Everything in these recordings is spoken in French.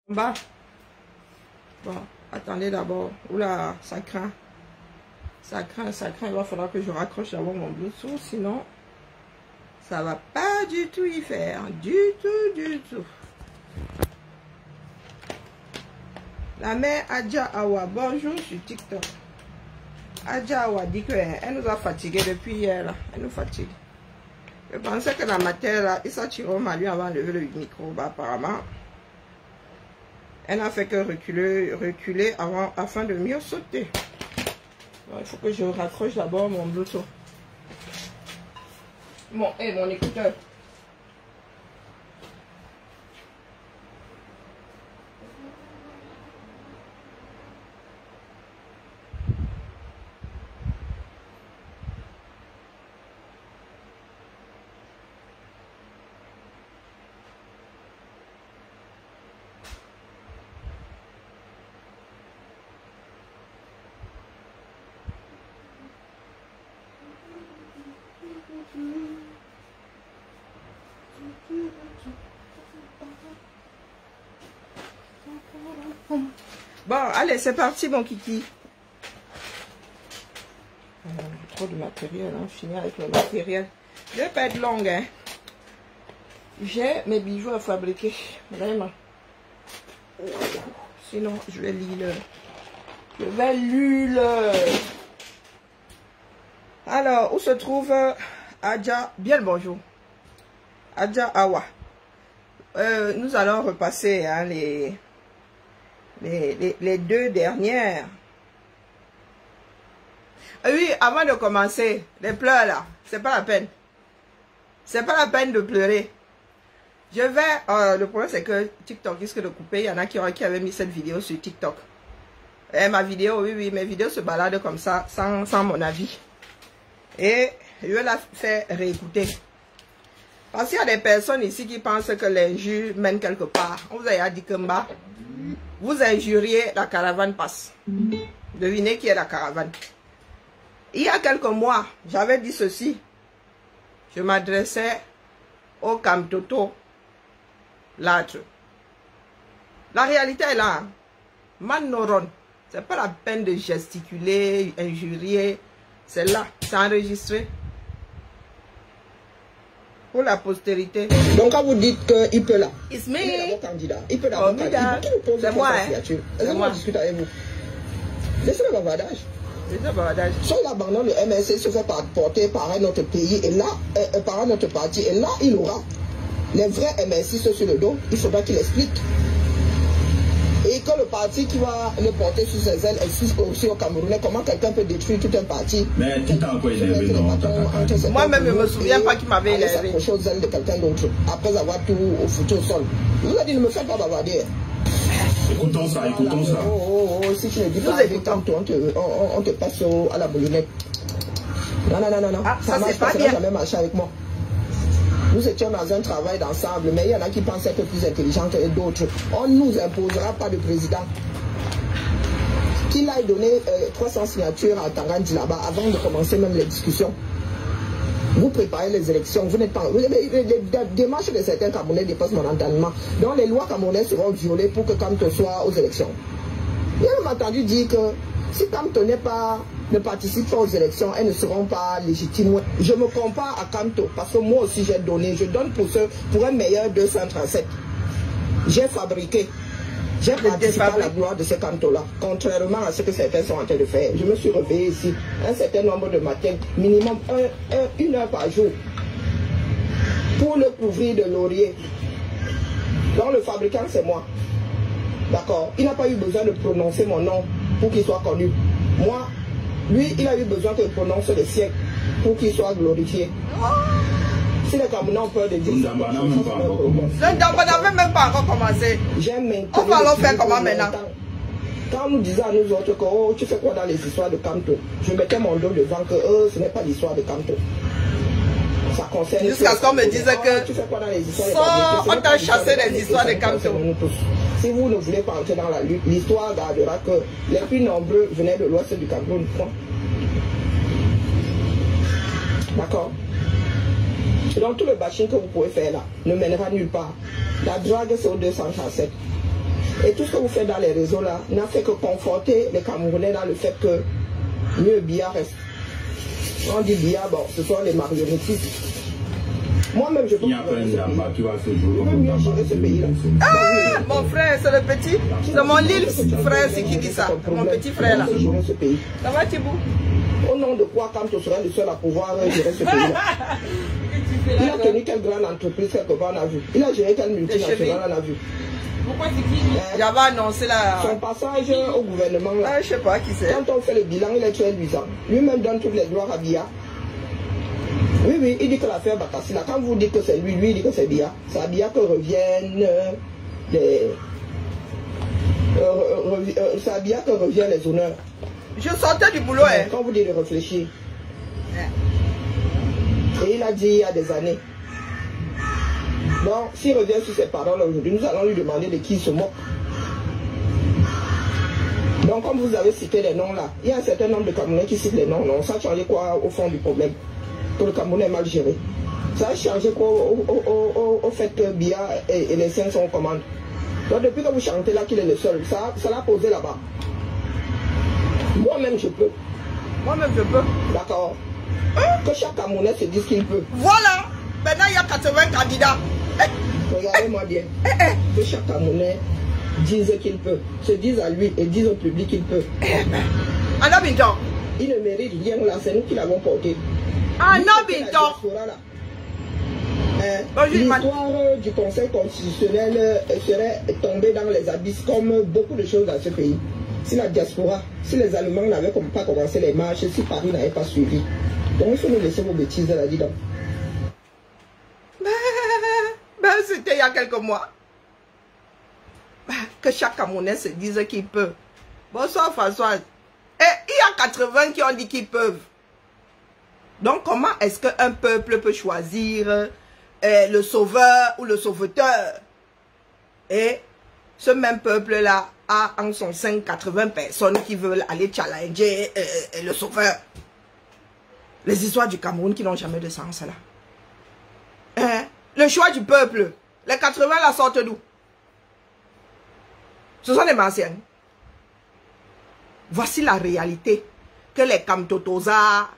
Bas. Bon, attendez d'abord. Oula, ça craint. Ça craint, ça craint. Il va falloir que je raccroche d'abord mon Bluetooth, sinon ça va pas du tout y faire. Du tout, du tout. La mère Adja Awa, bonjour sur TikTok. Adja Awa dit qu'elle nous a fatigués depuis hier. Là. Elle nous fatigue. Je pensais que la matière, là, Issa Chiroma lui avait enlevé le micro. Bah, apparemment, elle n'a fait que reculer afin de mieux sauter. Bon, il faut que je raccroche d'abord mon Bluetooth. Mon écouteur. Bon, allez, c'est parti, mon kiki. Trop de matériel, hein. Finir avec le matériel. Je vais pas être longue, hein. J'ai mes bijoux à fabriquer, vraiment. Sinon, je vais lire. Je vais lire. Alors, où se trouve Adja? Bien le bonjour. Adja Awa. Nous allons repasser hein, les deux dernières. Oui, avant de commencer, les pleurs là, c'est pas la peine. C'est pas la peine de pleurer. Je vais, le problème c'est que TikTok risque de couper. Il y en a qui avaient mis cette vidéo sur TikTok. Et ma vidéo, oui, mes vidéos se baladent comme ça, sans mon avis. Et je vais la faire réécouter. Parce qu'il y a des personnes ici qui pensent que l'injure mène quelque part. On vous a dit que vous injuriez, la caravane passe. Devinez qui est la caravane. Il y a quelques mois, j'avais dit ceci. Je m'adressais au Kamtoto Latre. La réalité est là. Manoron. C'est pas la peine de gesticuler, injurier. C'est là, c'est enregistré. Pour la postérité. Donc quand vous dites qu'il peut là, It's me. il est d'abord candidat. Il peut d'abord candidat. C'est moi. Est-ce que moi discute avec vous? Laissez le bavardage. Sur l'abandon, le MSC se fait porter par un autre pays et là, par un autre parti. Et là, il aura les vrais MSC sur le dos. Il faudra qu'il explique. Et que le parti qui va le porter sur ses ailes existe aussi au Camerounais. Comment quelqu'un peut détruire tout un parti? Mais tu t'as encore élevé, non? Moi-même, je ne me souviens pas qui m'avait élevé. Aux ailes de quelqu'un d'autre, après avoir tout foutu au sol. Je vous ai dit, ne me faites pas bavarder. Écoutons ça, écoutons ça. Si tu ne dis pas avec tantôt, on te passe à la boulonnette. Non. Ah, ça c'est pas bien. Jamais marché avec moi. Nous étions dans un travail d'ensemble, mais il y en a qui pensaient être plus intelligents que d'autres. On ne nous imposera pas de président. Qu'il aille donner 300 signatures à Tangandi là-bas avant de commencer même les discussions. Vous préparez les élections, vous n'êtes pas... Les démarches de certains Camerounais dépassent mon entendement. Donc les lois camerounaises seront violées pour que Kamto soit aux élections. J'ai même entendu dire que si Kamto ne participe pas aux élections, elles ne seront pas légitimes. Je me compare à Kamto parce que moi aussi j'ai donné. Je donne pour un meilleur 237. J'ai fabriqué. J'ai participé à la gloire de ce Kamto-là, contrairement à ce que certains sont en train de faire. Je me suis réveillé ici un certain nombre de matins, minimum une heure par jour, pour le couvrir de laurier. Donc le fabricant, c'est moi. D'accord? Il n'a pas eu besoin de prononcer mon nom pour qu'il soit connu. Moi, lui, il a eu besoin que je prononce le siècle pour qu'il soit glorifié. Si les Camerounais ont peur de dire ça, le Damba n'avait même pas encore commencé. On va le faire comment maintenant? Quand nous disions à nous autres que oh, tu fais quoi dans les histoires de Kamto, je mettais mon dos devant que ce n'est pas l'histoire de Kamto. Ça concerne. Jusqu'à ce qu'on me dise que tu fais quoi dans les histoires on t'a chassé les histoires de Kamto. Si vous ne voulez pas entrer dans la lutte, l'histoire gardera que les plus nombreux venaient de l'ouest du Cameroun. D'accord? Donc tout le bashing que vous pouvez faire là ne mènera nulle part. La drague c'est au 237. Et tout ce que vous faites dans les réseaux là n'a fait que conforter les Camerounais dans le fait que mieux Biya reste. On dit Biya, bon, ce sont les marionnettistes. Moi-même, je peux mieux gérer ce pays-là. Ah, mon frère, c'est le petit. C'est mon little frère qui dit ça. Mon petit frère là. Ce pays. Ça va, Thibou? Au nom de quoi, quand tu seras le seul à pouvoir gérer ce pays-là? Il a tenu quelle grande entreprise quelque part, on a vu. Il a géré quelle multinationale, on a vu. Pourquoi c'est qui? J'avais annoncé là. Son passage au gouvernement là. Ah, je sais pas qui c'est. Quand on fait le bilan, il est très luisant. Lui-même donne toutes les gloires à Biya. Oui, oui, il dit que l'affaire Bakassi là, quand vous dites que c'est lui, lui il dit que c'est Biya. C'est à Biya que reviennent les. C'est à Biya que reviennent les honneurs. Je sortais du boulot, hein. Quand vous dites de réfléchir. Et il a dit il y a des années. Donc, s'il revient sur ses paroles aujourd'hui, nous allons lui demander de qui il se moque. Donc, comme vous avez cité les noms là, il y a un certain nombre de Camerounais qui citent les noms. Non, ça a changé quoi au fond du problème? Que le Cameroun est mal géré. Ça a changé quoi au fait que Biya et les 5 sont aux commandes. Donc, depuis que vous chantez là qu'il est le seul, ça l'a posé là-bas. Moi-même, je peux. Moi-même, je peux. D'accord. Que chaque Camerounais se dise qu'il peut. Voilà. Maintenant, il y a 80 candidats. Regardez-moi bien. Que chaque Camerounais dise qu'il peut. Se dise à lui et dise au public qu'il peut. Anna Binton. Il ne mérite rien là, c'est nous qui l'avons porté. Anna Binton. L'histoire du Conseil constitutionnel serait tombée dans les abysses comme beaucoup de choses dans ce pays. Si la diaspora, si les Allemands n'avaient pas commencé les marches, si Paris n'avait pas suivi. Donc il faut nous laisser vos bêtises là, dis donc. C'était il y a quelques mois. Que chaque Camerounais se dise qu'il peut. Bonsoir Françoise. Et il y a 80 qui ont dit qu'ils peuvent. Donc comment est-ce qu'un peuple peut choisir le sauveur ou le sauveteur? Et ce même peuple-là a en son sein 80 personnes qui veulent aller challenger le sauveur. Les histoires du Cameroun qui n'ont jamais de sens là. Le choix du peuple. Les 80 là sortent d'où? Ce sont des martiens. Voici la réalité que les Kamtotosa,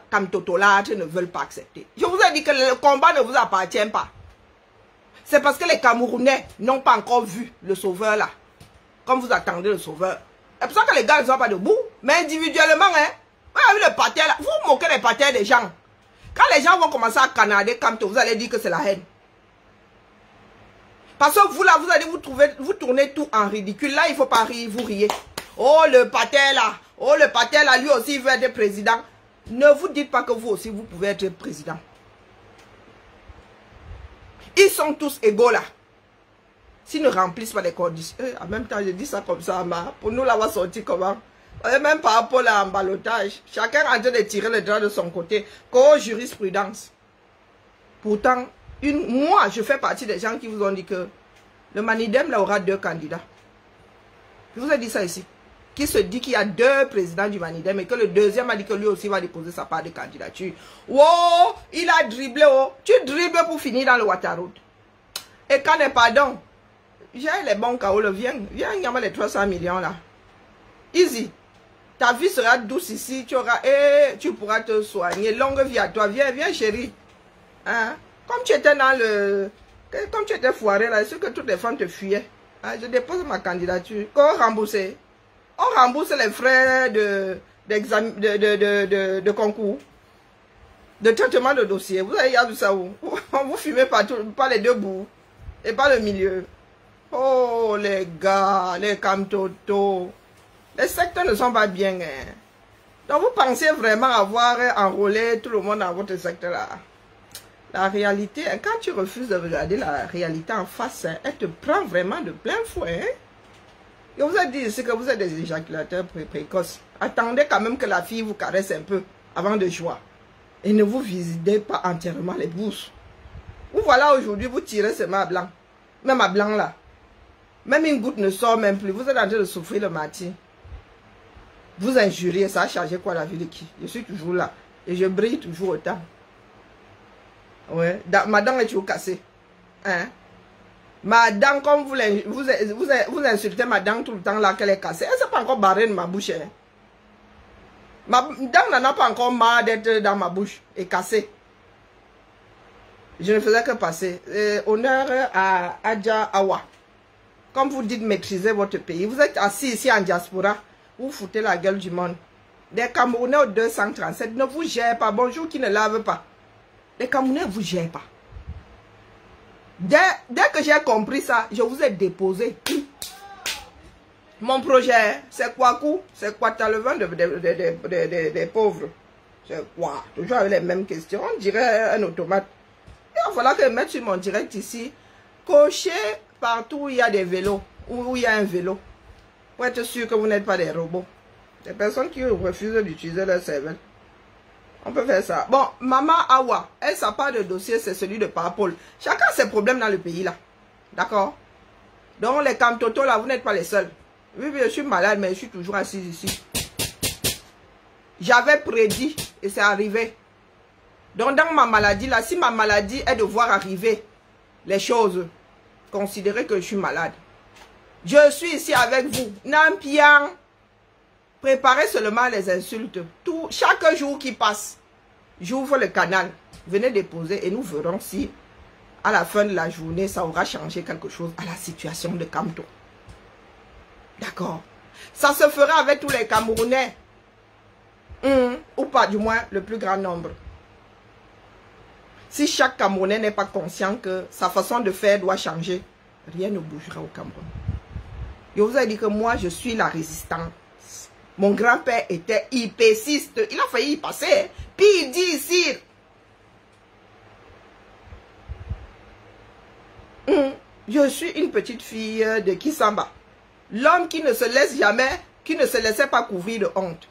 Kamtotolâtres ne veulent pas accepter. Je vous ai dit que le combat ne vous appartient pas. C'est parce que les Camerounais n'ont pas encore vu le sauveur là. Comme vous attendez le sauveur. C'est pour ça que les gars ne sont pas debout. Mais individuellement, hein. Vous avez vu le patin là. Vous moquez les patins des gens. Quand les gens vont commencer à canader Kamto, vous allez dire que c'est la haine. Parce que vous là, vous allez vous tournez tout en ridicule. Là, il ne faut pas rire, vous riez. Oh, le patin là. Oh, le patin là, lui aussi, il veut être président. Ne vous dites pas que vous aussi, vous pouvez être président. Ils sont tous égaux là. S'ils ne remplissent pas les conditions. En même temps, je dis ça comme ça, mais pour nous, là, on va sortir comment? Même par rapport à l'embalotage. Chacun est en train de tirer le droit de son côté. Qu'aux jurisprudence. Pourtant, moi, je fais partie des gens qui vous ont dit que le Manidem là aura 2 candidats. Je vous ai dit ça ici. Qui se dit qu'il y a 2 présidents du Manidem et que le deuxième a dit que lui aussi va déposer sa part de candidature. Oh, il a dribblé. Oh. Tu dribbles pour finir dans le Waterroad. Et quand n'est pardon, j'ai les bons Kaolo, viens, il y a les 300 millions là. Easy. Ta vie sera douce ici, tu auras, tu pourras te soigner. Longue vie à toi. Viens, viens chérie. Hein? Comme tu étais dans le... Comme tu étais foiré là, c'est sûr que toutes les femmes te fuyaient. Hein? Je dépose ma candidature. Qu'on rembourse. On rembourse les frais de concours. De traitement de dossier. Vous avez vu ça où? Vous fumez pas les 2 bouts. Et pas le milieu. Oh les gars, les Kamtoto. Les secteurs ne sont pas bien. Hein. Donc vous pensez vraiment avoir enrôlé tout le monde dans votre secteur là. La réalité, quand tu refuses de regarder la réalité en face, hein, elle te prend vraiment de plein fouet. Hein. Je vous ai dit ici que vous êtes des éjaculateurs précoces. Attendez quand même que la fille vous caresse un peu avant de jouer. Et ne vous visitez pas entièrement les bouches. Vous voilà aujourd'hui, vous tirez seulement à blanc. Même à blanc là. Même une goutte ne sort même plus. Vous êtes en train de souffrir le matin. Vous injuriez, ça a changé quoi la vie de qui? Je suis toujours là. Et je brille toujours autant. Ouais. Ma dent est toujours cassée. Hein? Ma dent, comme vous insultez ma dent tout le temps là qu'elle est cassée, elle ne s'est pas encore barrée de ma bouche. Hein. Ma dent n'en a pas encore marre d'être dans ma bouche et cassée. Je ne faisais que passer. Honneur à Adja Awa. Comme vous dites maîtriser votre pays, vous êtes assis ici en diaspora, vous foutez la gueule du monde. Des Camerounais au 237 ne vous gèrent pas. Bonjour qui ne lave pas. Les Camerounais ne vous gèrent pas. Dès que j'ai compris ça, je vous ai déposé. Mon projet, c'est quoi coup? C'est quoi t'as le vin des pauvres? C'est quoi? Toujours avec les mêmes questions. On dirait un automate. Il va falloir que je mette sur mon direct ici. Cocher partout où il y a des vélos. Où il y a un vélo. Pour être sûr que vous n'êtes pas des robots. Des personnes qui refusent d'utiliser leur cervelle. On peut faire ça. Bon, Maman Awa, elle, sa part de dossier, c'est celui de Parapol. Chacun a ses problèmes dans le pays, là. D'accord? Donc, les camtotos, là, vous n'êtes pas les seuls. Oui, je suis malade, mais je suis toujours assise ici. J'avais prédit, et c'est arrivé. Donc, dans ma maladie, là, si ma maladie est de voir arriver les choses, considérez que je suis malade. Je suis ici avec vous. Nampian. Préparez seulement les insultes. Chaque jour qui passe, j'ouvre le canal. Venez déposer et nous verrons si, à la fin de la journée, ça aura changé quelque chose à la situation de Kamto. D'accord? Ça se fera avec tous les Camerounais. Ou pas, du moins, le plus grand nombre. Si chaque Camerounais n'est pas conscient que sa façon de faire doit changer, rien ne bougera au Cameroun. Je vous ai dit que moi, je suis la résistante. Mon grand-père était hypéciste. Il a failli y passer. Puis il dit ici. Je suis une petite fille de Kisamba. L'homme qui ne se laisse jamais, qui ne se laissait pas couvrir de honte.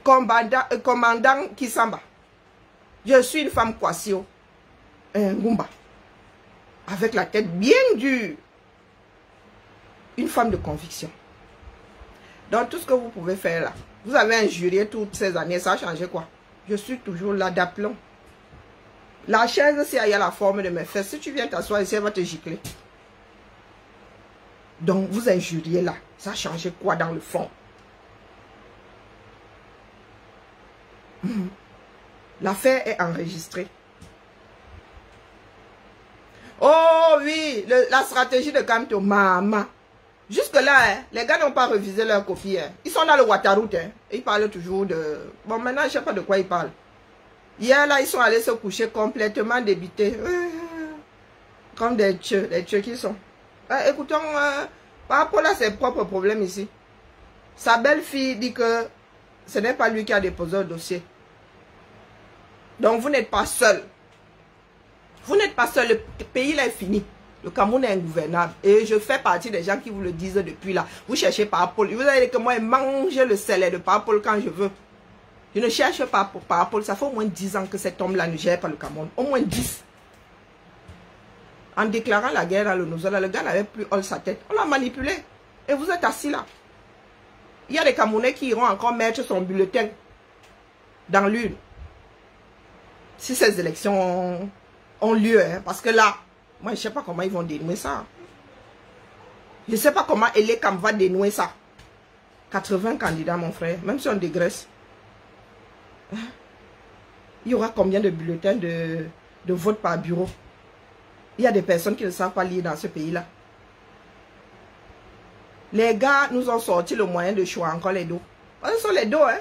Commandant Kisamba. Je suis une femme Kwasio. Un Goumba. Avec la tête bien dure. Une femme de conviction. Donc, tout ce que vous pouvez faire là, vous avez injurié toutes ces années, ça a changé quoi? Je suis toujours là d'aplomb. La chaise, si elle a la forme de mes fesses, si tu viens t'asseoir ici, elle va te gicler. Donc, vous injuriez là, ça a changé quoi dans le fond? L'affaire est enregistrée. Oh oui, la stratégie de Kamto, maman. Jusque-là, hein, les gars n'ont pas révisé leur copie. Hein. Ils sont dans le Waterroute. Hein. Ils parlent toujours de... Bon, maintenant, je ne sais pas de quoi ils parlent. Hier, là, ils sont allés se coucher complètement débités. Comme des tcheux qui sont. Écoutons, par rapport à ses propres problèmes ici. Sa belle-fille dit que ce n'est pas lui qui a déposé le dossier. Donc, vous n'êtes pas seul. Vous n'êtes pas seul. Le pays, là, est fini. Le Cameroun est ingouvernable. Et je fais partie des gens qui vous le disent depuis là. Vous cherchez Parapol. Vous allez dire que moi, je mange le sel de Parapol quand je veux. Je ne cherche pas pour Parapol. Ça fait au moins 10 ans que cet homme-là ne gère pas le Cameroun. Au moins 10. En déclarant la guerre à l'Onozola, le gars n'avait plus hors sa tête. On l'a manipulé. Et vous êtes assis là. Il y a des Camerounais qui iront encore mettre son bulletin dans l'urne. Si ces élections ont lieu. Hein, parce que là, moi, je ne sais pas comment ils vont dénouer ça. Je ne sais pas comment Elekam va dénouer ça. 80 candidats, mon frère. Même si on dégraisse. Il y aura combien de bulletins de vote par bureau? Il y a des personnes qui ne savent pas lire dans ce pays-là. Les gars nous ont sorti le moyen de choix, encore les dos. Ce sont les dos, hein.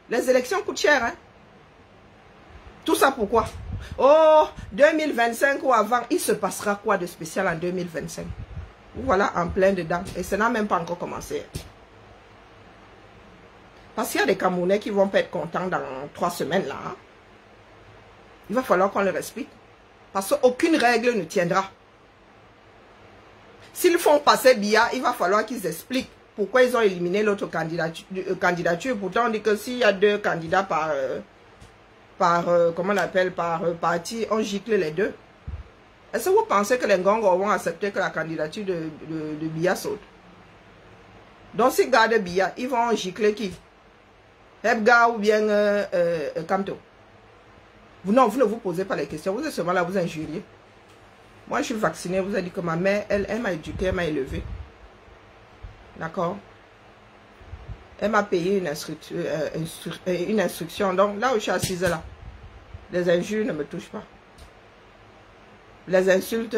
Les élections coûtent cher, hein. Tout ça pourquoi? Oh, 2025 ou avant, il se passera quoi de spécial en 2025? Voilà, en plein dedans. Et ça n'a même pas encore commencé. Parce qu'il y a des Camerounais qui vont pas être contents dans 3 semaines là. Hein. Il va falloir qu'on leur explique. Parce qu'aucune règle ne tiendra. S'ils font passer Biya, il va falloir qu'ils expliquent pourquoi ils ont éliminé l'autre candidature. Pourtant, on dit que s'il y a 2 candidats comment on appelle, par parti, on gicle les 2. Est-ce que vous pensez que les Ngongos vont accepter que la candidature de Biya saute? Donc, s'ils gardent Biya, ils vont gicler qui? Hebga ou bien Kamto? Non, vous ne vous posez pas les questions. Vous êtes seulement là, vous injuriez. Moi, je suis vaccinée. Vous avez dit que ma mère, elle m'a éduquée, elle m'a élevée. D'accord? Elle m'a payé une instruction. Donc, là où je suis assise, là, les injures ne me touchent pas. Les insultes,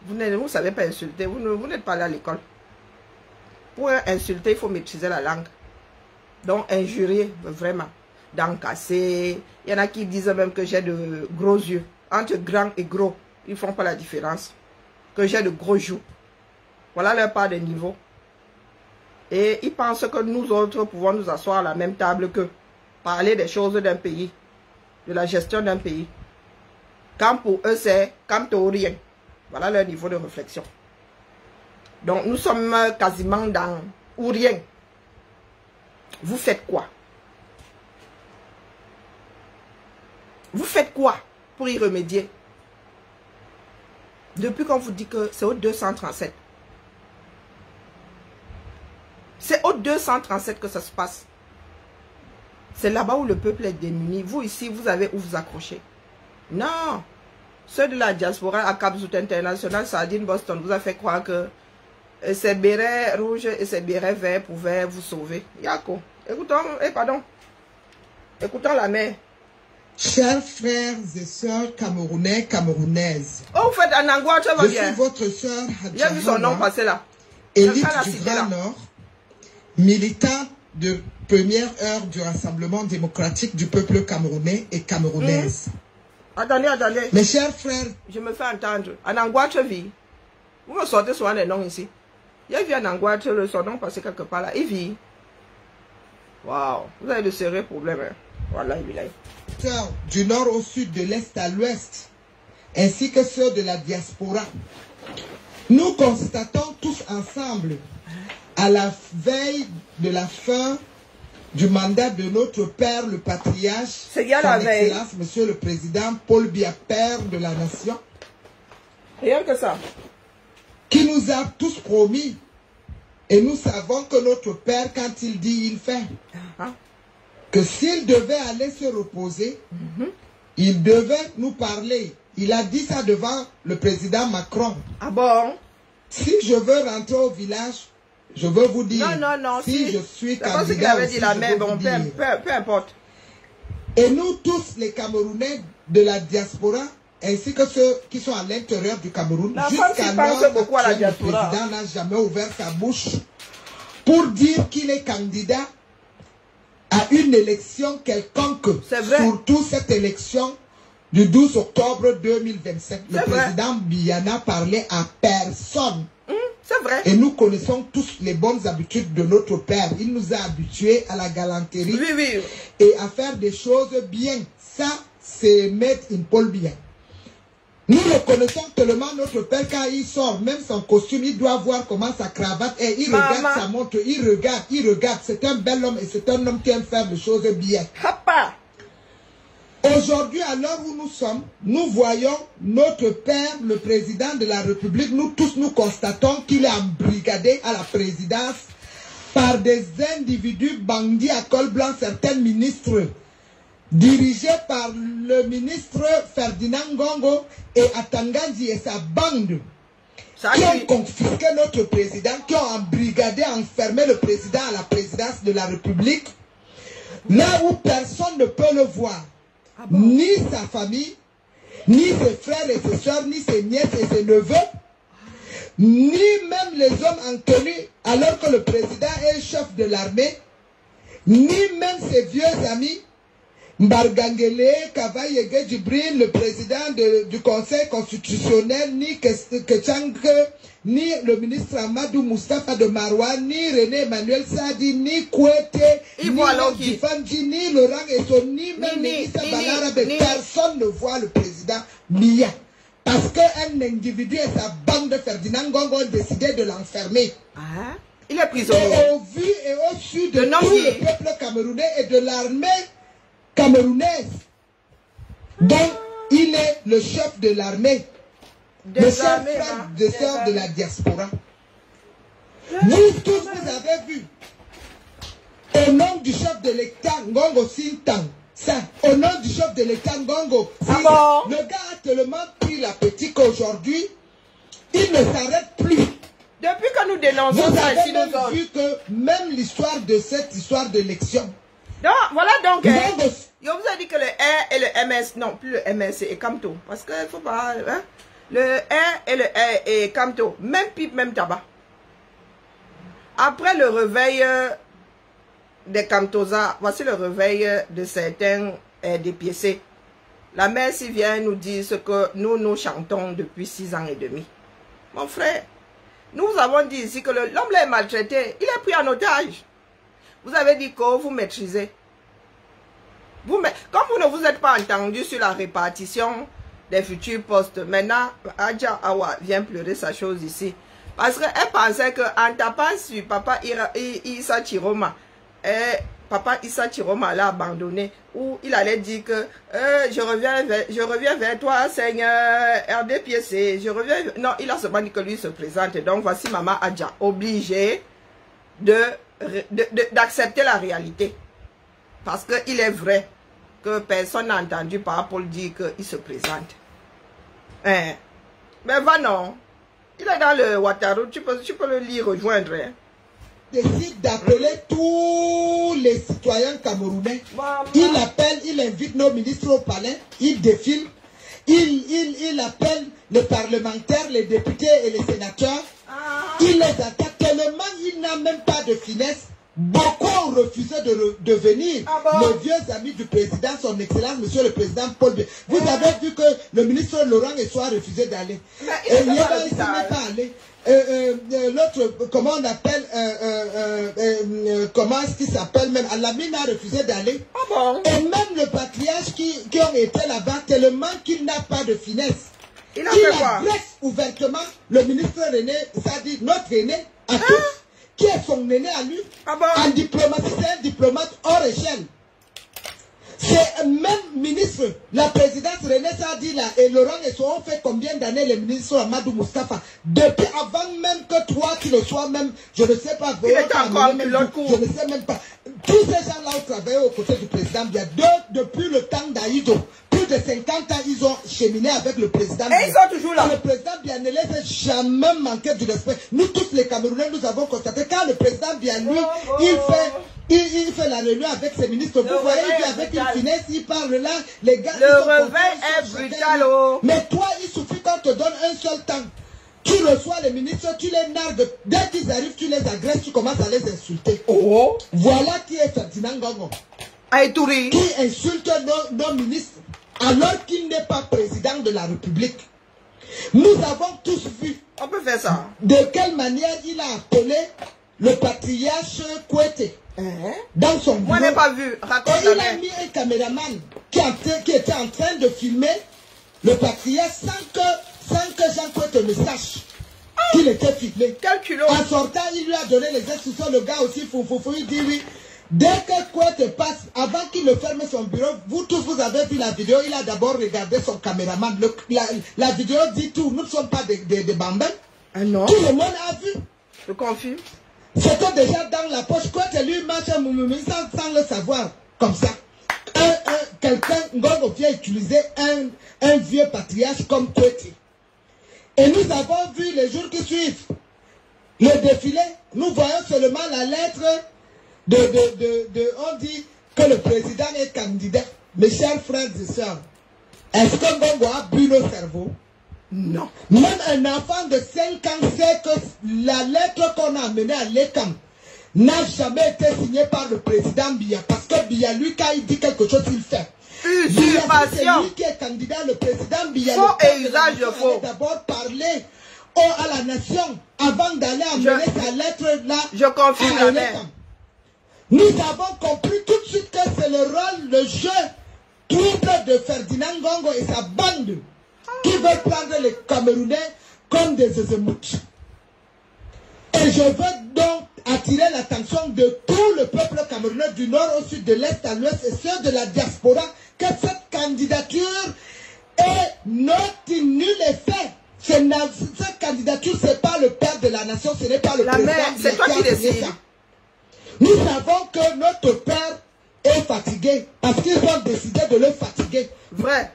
vous ne savez pas insulter. Vous n'êtes pas allé à l'école. Pour insulter, il faut maîtriser la langue. Donc, injurier, vraiment. D'encasser. Il y en a qui disent même que j'ai de gros yeux. Entre grand et gros, ils ne font pas la différence. Que j'ai de gros joues. Voilà leur part de niveau. Et ils pensent que nous autres pouvons nous asseoir à la même table que parler des choses d'un pays, de la gestion d'un pays. Quand pour eux c'est quand au rien. Voilà leur niveau de réflexion. Donc nous sommes quasiment dans ou rien. Vous faites quoi? Vous faites quoi pour y remédier? Depuis qu'on vous dit que c'est au 237. C'est au 237 que ça se passe. C'est là-bas où le peuple est démuni. Vous ici, vous avez où vous accrocher. Non. Ceux de la diaspora à Cap-Zout International, Sardine, Boston, vous a fait croire que ces bérets rouges et ces bérets verts pouvaient vous sauver. Yako. Écoutons, écoutons la mère. Chers frères et sœurs camerounais, camerounaises. Oh, vous faites un angoisse, ça va bien. Je suis votre sœur J'ai vu son nom passer là. Élite du Grand Nord, militante de première heure du Rassemblement démocratique du peuple camerounais et camerounaise. Attendez. Mes chers frères. Je me fais entendre. En angoisse, vie. Vous me sortez souvent les noms ici. Il y a vu en angoisse, son nom passé quelque part là. Il vit. Waouh. Vous avez de sérieux problèmes. Hein. Voilà, il est. Du nord au sud, de l'est à l'ouest, ainsi que ceux de la diaspora. Nous constatons tous ensemble, à la veille de la fin du mandat de notre père, le patriarche, son Excellence, Monsieur le Président Paul Biya, père de la nation, rien que ça, qui nous a tous promis, et nous savons que notre père, quand il dit, il fait. Que s'il devait aller se reposer, il devait nous parler. Il a dit ça devant le président Macron. Ah bon? Si je veux rentrer au village, je veux vous dire. Non, si je suis candidat, c'est qu'il avait dit la mère, bon, peu importe. Et nous tous, les Camerounais de la diaspora, ainsi que ceux qui sont à l'intérieur du Cameroun, jusqu'à l'heure, le président n'a jamais ouvert sa bouche pour dire qu'il est candidat à une élection quelconque, surtout cette élection du 12 octobre 2027. Le président Biya n'a parlé à personne. C'est vrai. Et nous connaissons tous les bonnes habitudes de notre père. Il nous a habitués à la galanterie et à faire des choses bien. Ça, c'est Maître Paul Biya. Nous le connaissons tellement, notre père, quand il sort, même son costume, il doit voir comment sa cravate est. Il regarde sa montre, il regarde. C'est un bel homme et c'est un homme qui aime faire des choses bien. Aujourd'hui, à l'heure où nous sommes, nous voyons notre père, le président de la République, nous tous nous constatons qu'il est embrigadé à la présidence par des individus bandits à col blanc, certains ministres, dirigé par le ministre Ferdinand Ngongo et Atangandji et sa bande, qui ont confisqué notre président, qui ont embrigadé, enfermé le président à la présidence de la République, là où personne ne peut le voir, ni sa famille, ni ses frères et ses soeurs, ni ses nièces et ses neveux, ni même les hommes en tenue, alors que le président est chef de l'armée, ni même ses vieux amis, Mbargangele, Kavayege Djibril, le président du Conseil constitutionnel, ni Kechang, ni le ministre Amadou Moustapha de Maroua, ni René Emmanuel Sadi, ni Kouete, ni Djifanji, ni Laurent Esso, ni même Issa Balarabe. Personne ne voit le président Biya. Parce qu'un individu et sa bande de Ferdinand Ngongo ont décidé de l'enfermer. Il est prisonnier. Et au vu et au su de tout le peuple camerounais et de l'armée camerounaise, dont il est le chef de l'armée, mes chers frères et sœurs de la diaspora. Vous tous, vous avez vu, au nom du chef de l'État, Ngongo Sintang, ça, au nom du chef de l'État, Ngongo, le gars a tellement pris la petite qu'aujourd'hui, il ne s'arrête plus. Depuis que nous dénonçons Vous ça avez ici, même nous autres. vu que même l'histoire de cette histoire d'élection. Donc, voilà donc, Nous hein, avons- je vous ai dit que le R et le MS, non, plus le MS et Camto. Parce qu'il ne faut pas, hein, le R et le R et Camto, même pipe, même tabac. Après le réveil des Camtosa, voici le réveil de certains dépiécés. La mère s'y vient nous dire ce que nous chantons depuis 6 ans et demi. Mon frère, nous avons dit ici que l'homme est maltraité, il est pris en otage. Vous avez dit que vous maîtrisez. Comme vous ne vous êtes pas entendu sur la répartition des futurs postes, maintenant, Adja Awa vient pleurer sa chose ici. Parce qu'elle pensait qu'en tapant sur Papa Issa Chiroma, Papa Issa Chiroma l'a abandonné, ou il allait dire que je reviens vers toi, Seigneur, RDPC, je reviens. Non, il a seulement dit que lui se présente. Donc voici Maman Adja, obligée d'accepter la réalité. Parce qu'il est vrai que personne n'a entendu Papa Paul dire qu'il se présente. Hein? Mais va non. Il est dans le Ouattara, tu peux le lire, rejoindre. Hein? Décide d'appeler tous les citoyens camerounais. Il appelle, il invite nos ministres au palais, il défile, il appelle les parlementaires, les députés et les sénateurs. Il les attaque tellement, il n'a même pas de finesse. Beaucoup ont refusé de venir. Les vieux amis du président, son excellence, monsieur le président Paul Biya. Vous avez vu que le ministre Laurent Essoir a refusé d'aller. Il n'est pas allé. L'autre, comment on appelle, comment est-ce qu'il s'appelle même, Alamine a refusé d'aller. Et même le patriarche qui ont été là-bas, tellement qu'il n'a pas de finesse. Il agresse ouvertement le ministre René, c'est-à-dire notre aîné à tous. Qui est son aîné à lui? En diplomatie, c'est un diplomate hors échelle. C'est même ministre, la présidence René Sadila et Laurent Essoir ont fait combien d'années les ministres Amadou Moustapha? Depuis avant même que toi tu le sois même, je ne sais pas, je ne sais même pas. Tous ces gens-là ont travaillé aux côtés du président Biya. Depuis le temps d'Aïdo, plus de 50 ans, ils ont cheminé avec le président Biya. Et ils sont toujours là. Le président Biya ne laisse jamais manquer du respect. Nous tous les Camerounais, nous avons constaté quand le président Biya, lui, il fait la réunion avec ses ministres. Vous voyez, il vient avec une finesse, il parle là, les gars. Le réveil est brutal. Mais toi, il suffit qu'on te donne un seul temps. Tu reçois les ministres, tu les nargues. Dès qu'ils arrivent, tu les agresses, tu commences à les insulter. Voilà qui est Ferdinand Ngongo. Qui insulte nos ministres alors qu'il n'est pas président de la République. Nous avons tous vu. On peut faire ça. De quelle manière il a appelé le patriarche Kouete dans son bureau. Moi, je n'ai pas vu. Raconte. Et il a mis un caméraman qui était en train de filmer le patriarche sans que Jean Kouete ne sache qu'il était filmé. Quel culot. En sortant, il lui a donné les instructions. Le gars aussi, il dit oui. Dès que Kouete passe, avant qu'il ne ferme son bureau, vous tous, vous avez vu la vidéo, il a d'abord regardé son caméraman. La vidéo dit tout. Nous ne sommes pas des bambins. Non. Tout le monde a vu. Je confirme. C'était déjà dans la poche. Kouete lui marche sans le savoir. Comme ça. Quelqu'un, Ngongo vient utiliser un vieux patriarche comme Kouete. Et nous avons vu les jours qui suivent le défilé. Nous voyons seulement la lettre on dit que le président est candidat. Mes chers frères et sœurs, est-ce que Ngongo a bu nos cerveaux? Non. Même un enfant de 5 ans sait que la lettre qu'on a amenée à l'ECAM n'a jamais été signée par le président Biya. Parce que Biya, lui, quand il dit quelque chose, il fait. Usurpation. C'est lui qui est candidat, le président Biya. Faux et usage de faux. D'abord parler à la nation avant d'aller amener sa lettre là. Je confirme la mère. Nous avons compris tout de suite que c'est le rôle, le jeu trouble de Ferdinand Ngongo et sa bande qui veulent prendre les Camerounais comme des émeutes. Et je veux donc attirer l'attention de tout le peuple camerounais du nord au sud, de l'est à l'ouest et ceux de la diaspora que cette candidature est not nul effet. Cette candidature, ce n'est pas le père de la nation, ce n'est pas le président. C'est toi qui décides. Nous savons que notre père est fatigué parce qu'ils ont décidé de le fatiguer. Vrai.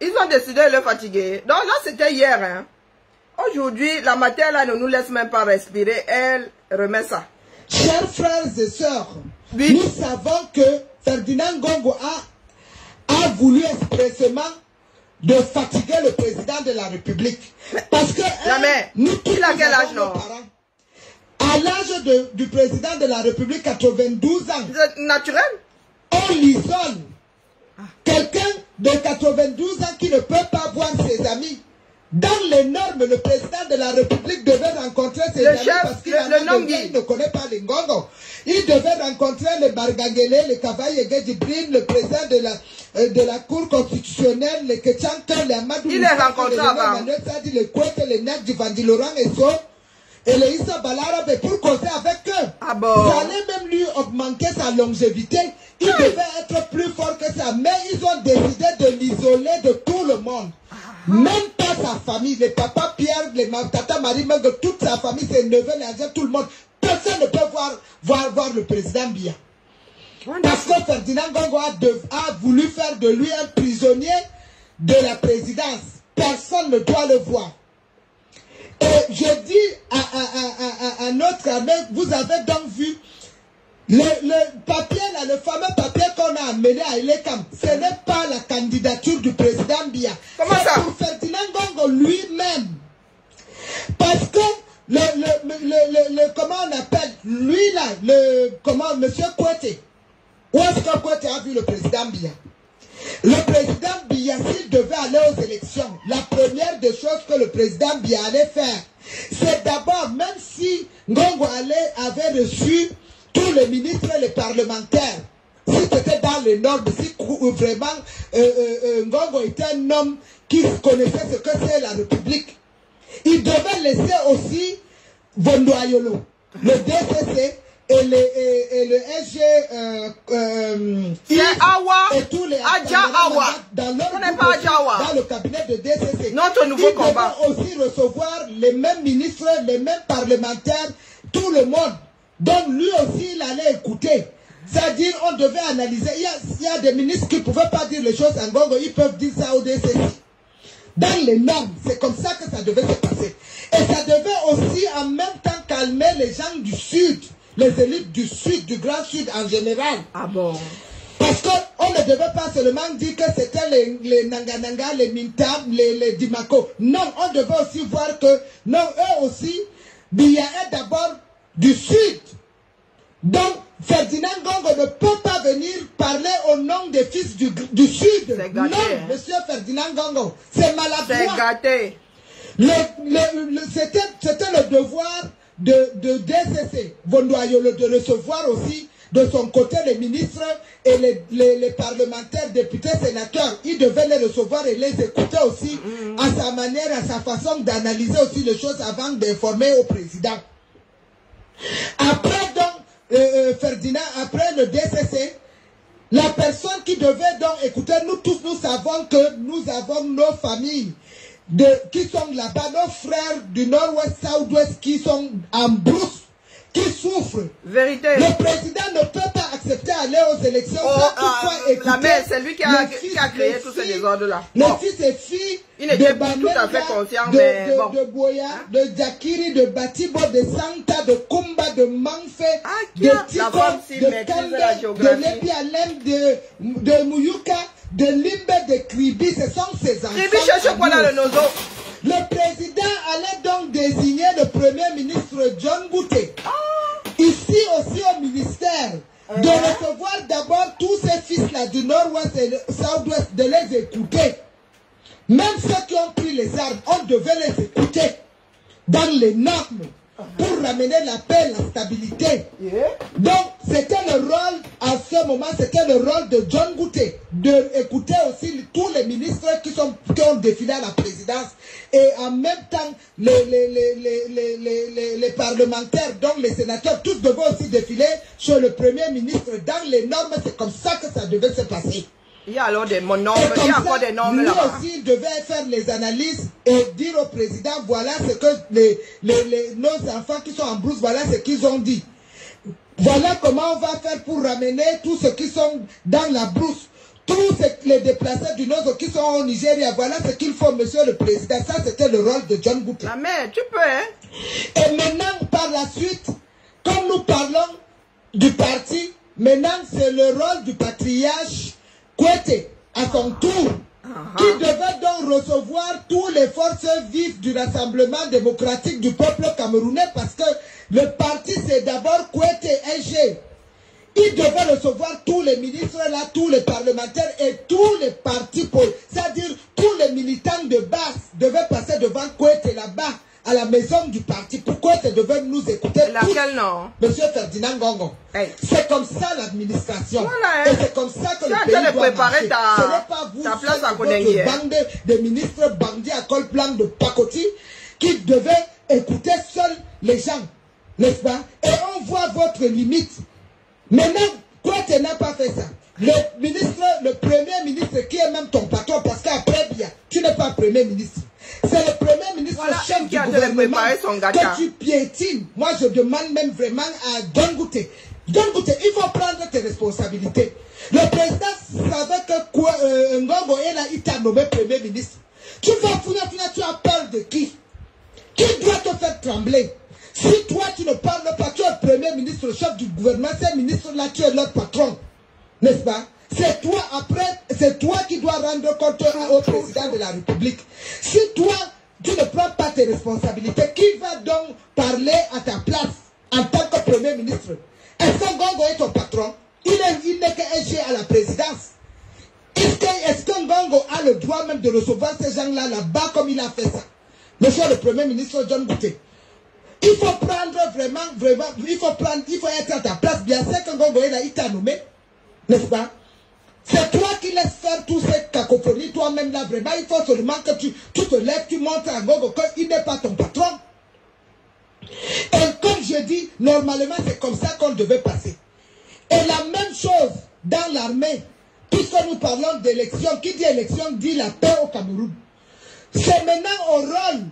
Ils ont décidé de le fatiguer. Donc là, c'était hier. Hein. Aujourd'hui, la matière là ne nous laisse même pas respirer. Elle remet ça. Chers frères et sœurs, oui. Nous savons que Ferdinand Ngongo a voulu expressément de fatiguer le président de la République. Parce que nous tous, il a quel âge, non? À l'âge du président de la République, 92 ans. Naturel? On l'isole. Quelqu'un de 92 ans qui ne peut pas voir ses amis. Dans les normes, le président de la République devait rencontrer ses amis parce qu'il ne connaît pas les Ngongo. Il devait rencontrer les Bargangele, les Kavaye Gedibrin, le président de la Cour constitutionnelle, les Ketchanka, les Amadou, il les rencontré avant. Les Kouete, les Nek du Vandilorang et so, et les Issa Balarabe pour causer avec eux. Ah bon? Ça allait même lui augmenter sa longévité. Il devait être plus fort que ça, mais ils ont décidé de l'isoler de tout le monde. Même pas sa famille, les papas Pierre, les tata Marie, même de toute sa famille, ses neveux, les agents, tout le monde. Personne ne peut voir le président Biya. Parce que Ferdinand Ngongo a voulu faire de lui un prisonnier de la présidence. Personne ne doit le voir. Et je dis à notre armée, vous avez donc vu le papier là, le fameux papier qu'on a amené à Ilekam, ce n'est pas la candidature du président Biya. C'est pour Ferdinand Ngongo lui-même. Parce que comment on appelle, lui là, monsieur Kouete, où est-ce que Kouete a vu le président Biya? Le président Biya, s'il devait aller aux élections, la première des choses que le président Biya allait faire, c'est d'abord, même si Ngongo avait reçu tous les ministres et les parlementaires, si c'était dans les normes, si vraiment Ngongo était un homme qui connaissait ce que c'est la République, il devait laisser aussi Vondoayolo, le DCC et le SG et tous les dans le cabinet de DCC. Notre nouveau combat. Ils devaient aussi recevoir les mêmes ministres, les mêmes parlementaires, tout le monde. Donc lui aussi, il allait écouter. C'est-à-dire, on devait analyser. Il y a des ministres qui ne pouvaient pas dire les choses en Ngongo, ils peuvent dire ça au DCC. Dans les normes, c'est comme ça que ça devait se passer. Et ça devait aussi en même temps calmer les gens du Sud, les élites du Sud, du Grand Sud en général. Ah bon? Parce qu'on ne devait pas seulement dire que c'était les Nangananga, les Mintam, les Dimako. Non, on devait aussi voir que, non, eux aussi, Biya est d'abord du Sud. Donc, Ferdinand Ngongo ne peut pas venir parler au nom des fils du Sud. Gâté, non, hein? monsieur Ferdinand Ngongo, c'est maladroit. C'est gâté. C'était le devoir de DCC, Vondoayolo, de recevoir aussi de son côté les ministres et les parlementaires, députés, sénateurs. Il devait les recevoir et les écouter aussi à sa manière, à sa façon d'analyser aussi les choses avant d'informer au président. Après donc, Ferdinand, après le DCC, la personne qui devait donc écouter, nous tous nous savons que nous avons nos familles qui sont là-bas, nos frères du nord-ouest, south-ouest qui sont en brousse, qui souffrent. Vérité. Le président ne peut pas accepter d'aller aux élections sans écouter. C'est lui qui a créé tous ces désordres-là. Les fils et filles il n'était pas tout à fait conscient, mais bon. De Boya, de Jakiri, de Batibo, de Santa, de Kumba, de Manfe, de Tiko, de Kande, de Lepi Alem, de Muyuka, de Limbe, de Kribi. Ce sont ces enfants. Kribi cherche quoi dans le nozo? Le président allait donc désigner le premier ministre John Bouté. Ici aussi au ministère, de recevoir d'abord tous ces fils-là du nord-ouest et du sud-ouest, de les écouter. Même ceux qui ont pris les armes, on devait les écouter dans les normes pour ramener la paix, la stabilité. Donc, c'était le rôle, à ce moment, c'était le rôle de John Bouté, d'écouter aussi tous les ministres qui ont défilé à la présidence et en même temps les parlementaires, donc les sénateurs, tous devaient aussi défiler sur le premier ministre. Dans les normes, c'est comme ça que ça devait se passer. Il y a alors des normes, il y a encore des normes là. là-bas. Lui aussi, il devait faire les analyses et dire au président, voilà ce que nos enfants qui sont en brousse, voilà ce qu'ils ont dit. Voilà comment on va faire pour ramener tous ceux qui sont dans la brousse. tous les déplacés du Nord qui sont au Nigeria, voilà ce qu'il faut, monsieur le président. Ça, c'était le rôle de John Bouté. La mère, tu peux, hein? Et maintenant, par la suite, comme nous parlons du parti, maintenant, c'est le rôle du patriarche Kouété, à son tour, qui devait donc recevoir toutes les forces vives du Rassemblement démocratique du peuple camerounais, parce que le parti, c'est d'abord Kouété SG. Il devait recevoir tous les ministres là, tous les parlementaires et tous les partis, c'est-à-dire tous les militants de base devaient passer devant Kouété là-bas, à la maison du parti. Pourquoi tu devais nous écouter? Laquelle non? Monsieur Ferdinand Ngongo. Hey. C'est comme ça l'administration. Voilà, et c'est comme ça que le pays doit marcher. Ce n'est pas vous, ta place à votre bande de ministres bandits à col blanc de pacotille qui devaient écouter seuls les gens. N'est-ce pas? Et on voit votre limite. Maintenant, quoi tu n'as pas fait ça? Le premier ministre qui est même ton patron, parce qu'après bien, tu n'es pas premier ministre. C'est le premier ministre chef du gouvernement que tu piétines. Moi, je demande même vraiment à John Bouté. John Bouté, il faut prendre tes responsabilités. Le président savait que Ngongo est là, il t'a nommé premier ministre. Tu vas tu as peur de qui? Qui doit te faire trembler? Si toi, tu ne parles pas, tu es le premier ministre, le chef du gouvernement, ces ministres-là, tu es leur patron. N'est-ce pas? C'est toi, après, c'est toi qui dois rendre compte au président de la République. Si toi, tu ne prends pas tes responsabilités, qui va donc parler à ta place en tant que premier ministre? Est-ce que Ngongo est ton patron? Il n'est que SG à la présidence. Est-ce que Ngongo a le droit même de recevoir ces gens-là là-bas comme il a fait ça? Monsieur le premier ministre John Bouté. Il faut prendre vraiment, il faut être à ta place. Bien sûr que Ngongo est là, il t'a nommé. N'est-ce pas? C'est toi qui laisses faire toutes ces cacophonies, toi-même là, vraiment. Il faut seulement que tu te lèves, tu montres à Ngongo qu'il n'est pas ton patron. Et comme je dis, normalement, c'est comme ça qu'on devait passer. Et la même chose dans l'armée, puisque nous parlons d'élection, qui dit élection dit la paix au Cameroun. C'est maintenant au rôle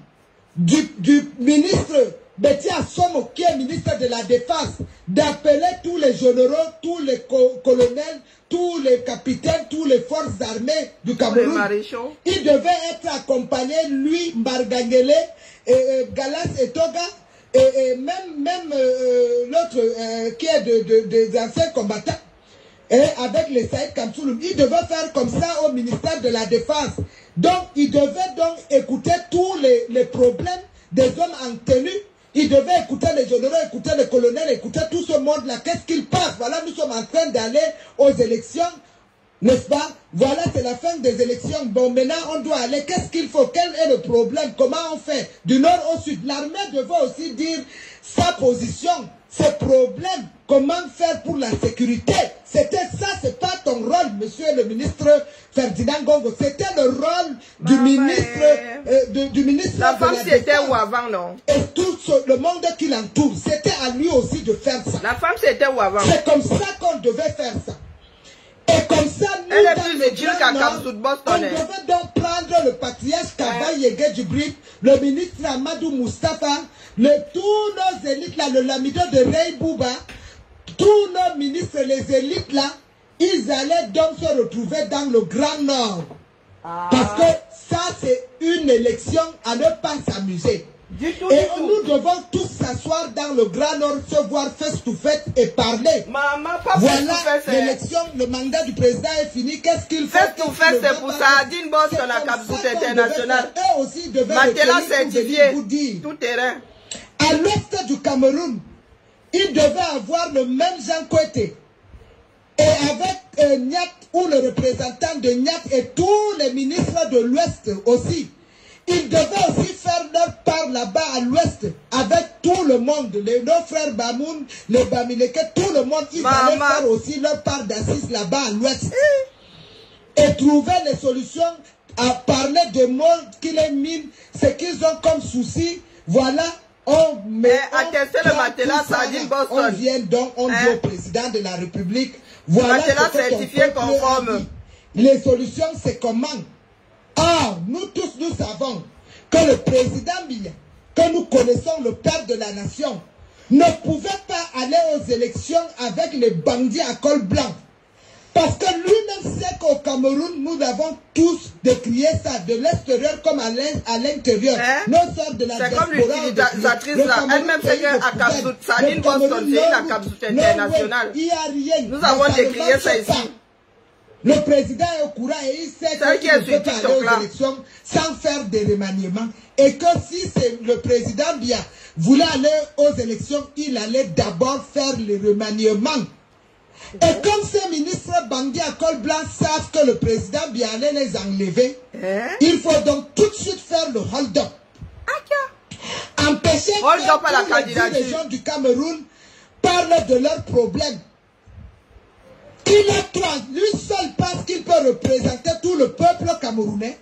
du ministre Betty Assomo, qui est ministre de la Défense, d'appeler tous les généraux, tous les colonels, tous les capitaines, toutes les forces armées du Cameroun. Il devait être accompagné, lui, Mbargangele, Galas et Toga, et même l'autre qui est des anciens combattants, et avec les Saïd Kamsoulou. Il devait faire comme ça au ministère de la Défense. Donc, il devait donc écouter tous les problèmes des hommes en tenue. Il devait écouter les généraux, écouter les colonels, écouter tout ce monde-là. Qu'est-ce qu'il passe? Voilà, nous sommes en train d'aller aux élections, n'est-ce pas? Voilà, c'est la fin des élections. Bon, maintenant, on doit aller. Qu'est-ce qu'il faut? Quel est le problème? Comment on fait? Du nord au sud. L'armée devait aussi dire sa position, ses problèmes. Comment faire pour la sécurité? C'était ça, c'est pas ton rôle, monsieur le ministre Ferdinand Ngongo. C'était le rôle du ministre, du ministre. La femme, c'était où avant, non? Et tout le monde qui l'entoure, c'était à lui aussi de faire ça. La femme, c'était où avant? C'est comme ça qu'on devait faire ça. Et comme ça, nous, elle est plus utile qu'à Kamsoud Boston. On devait donc prendre le patriarche Kaba Yege Djibril, le ministre Amadou Moustapha, tous nos élites là, le lamido de Rey Bouba, tous nos ministres, les élites là, ils allaient donc se retrouver dans le Grand Nord. Parce que ça, c'est une élection à ne pas s'amuser. Et nous devons tous s'asseoir dans le Grand Nord, se voir face to face et parler. Voilà l'élection, le mandat du président est fini. Qu'est-ce qu'il faut? Face to face, c'est pour ça. Adine Boss, on a Kamsoud international. Eux aussi devaient Matela certifié, tout terrain. À l'ouest du Cameroun, il devait avoir le même Jean Kouété. Et avec Niat, ou le représentant de Niat et tous les ministres de l'ouest aussi. Ils devaient aussi faire leur part là-bas à l'ouest avec tout le monde, nos frères Bamoun, les Bamileke, tout le monde, ils allaient faire aussi leur part d'assise là-bas à l'ouest. Et trouver les solutions à parler des mots qui les minent, ce qu'ils ont comme souci. Voilà, on vient donc, on dit au président de la République, voilà ce que certifié conforme. Les solutions, c'est comment? Or, nous tous, nous savons que le président Biya, que nous connaissons, le père de la nation, ne pouvait pas aller aux élections avec les bandits à col blanc. Parce que lui-même sait qu'au Cameroun, nous avons tous décrié ça, de l'extérieur comme à l'intérieur. Nos sœurs de la diaspora. C'est comme l'utilisatrice là. Elle-même sait qu'à Kapsut, Saline Boston, c'est une Kapsut internationale. Nous avons décrié ça ici. Le président est au courant et il sait qu'il ne peut pas aller aux élections sans faire des remaniements. Et que si le président Biya voulait aller aux élections, il allait d'abord faire les remaniements. Et comme ces ministres bandits à col blanc savent que le président Biya allait les enlever, il faut donc tout de suite faire le hold-up. Empêcher que les gens du Cameroun parlent de leurs problèmes. Lui seul pense qu'il peut représenter tout le peuple camerounais.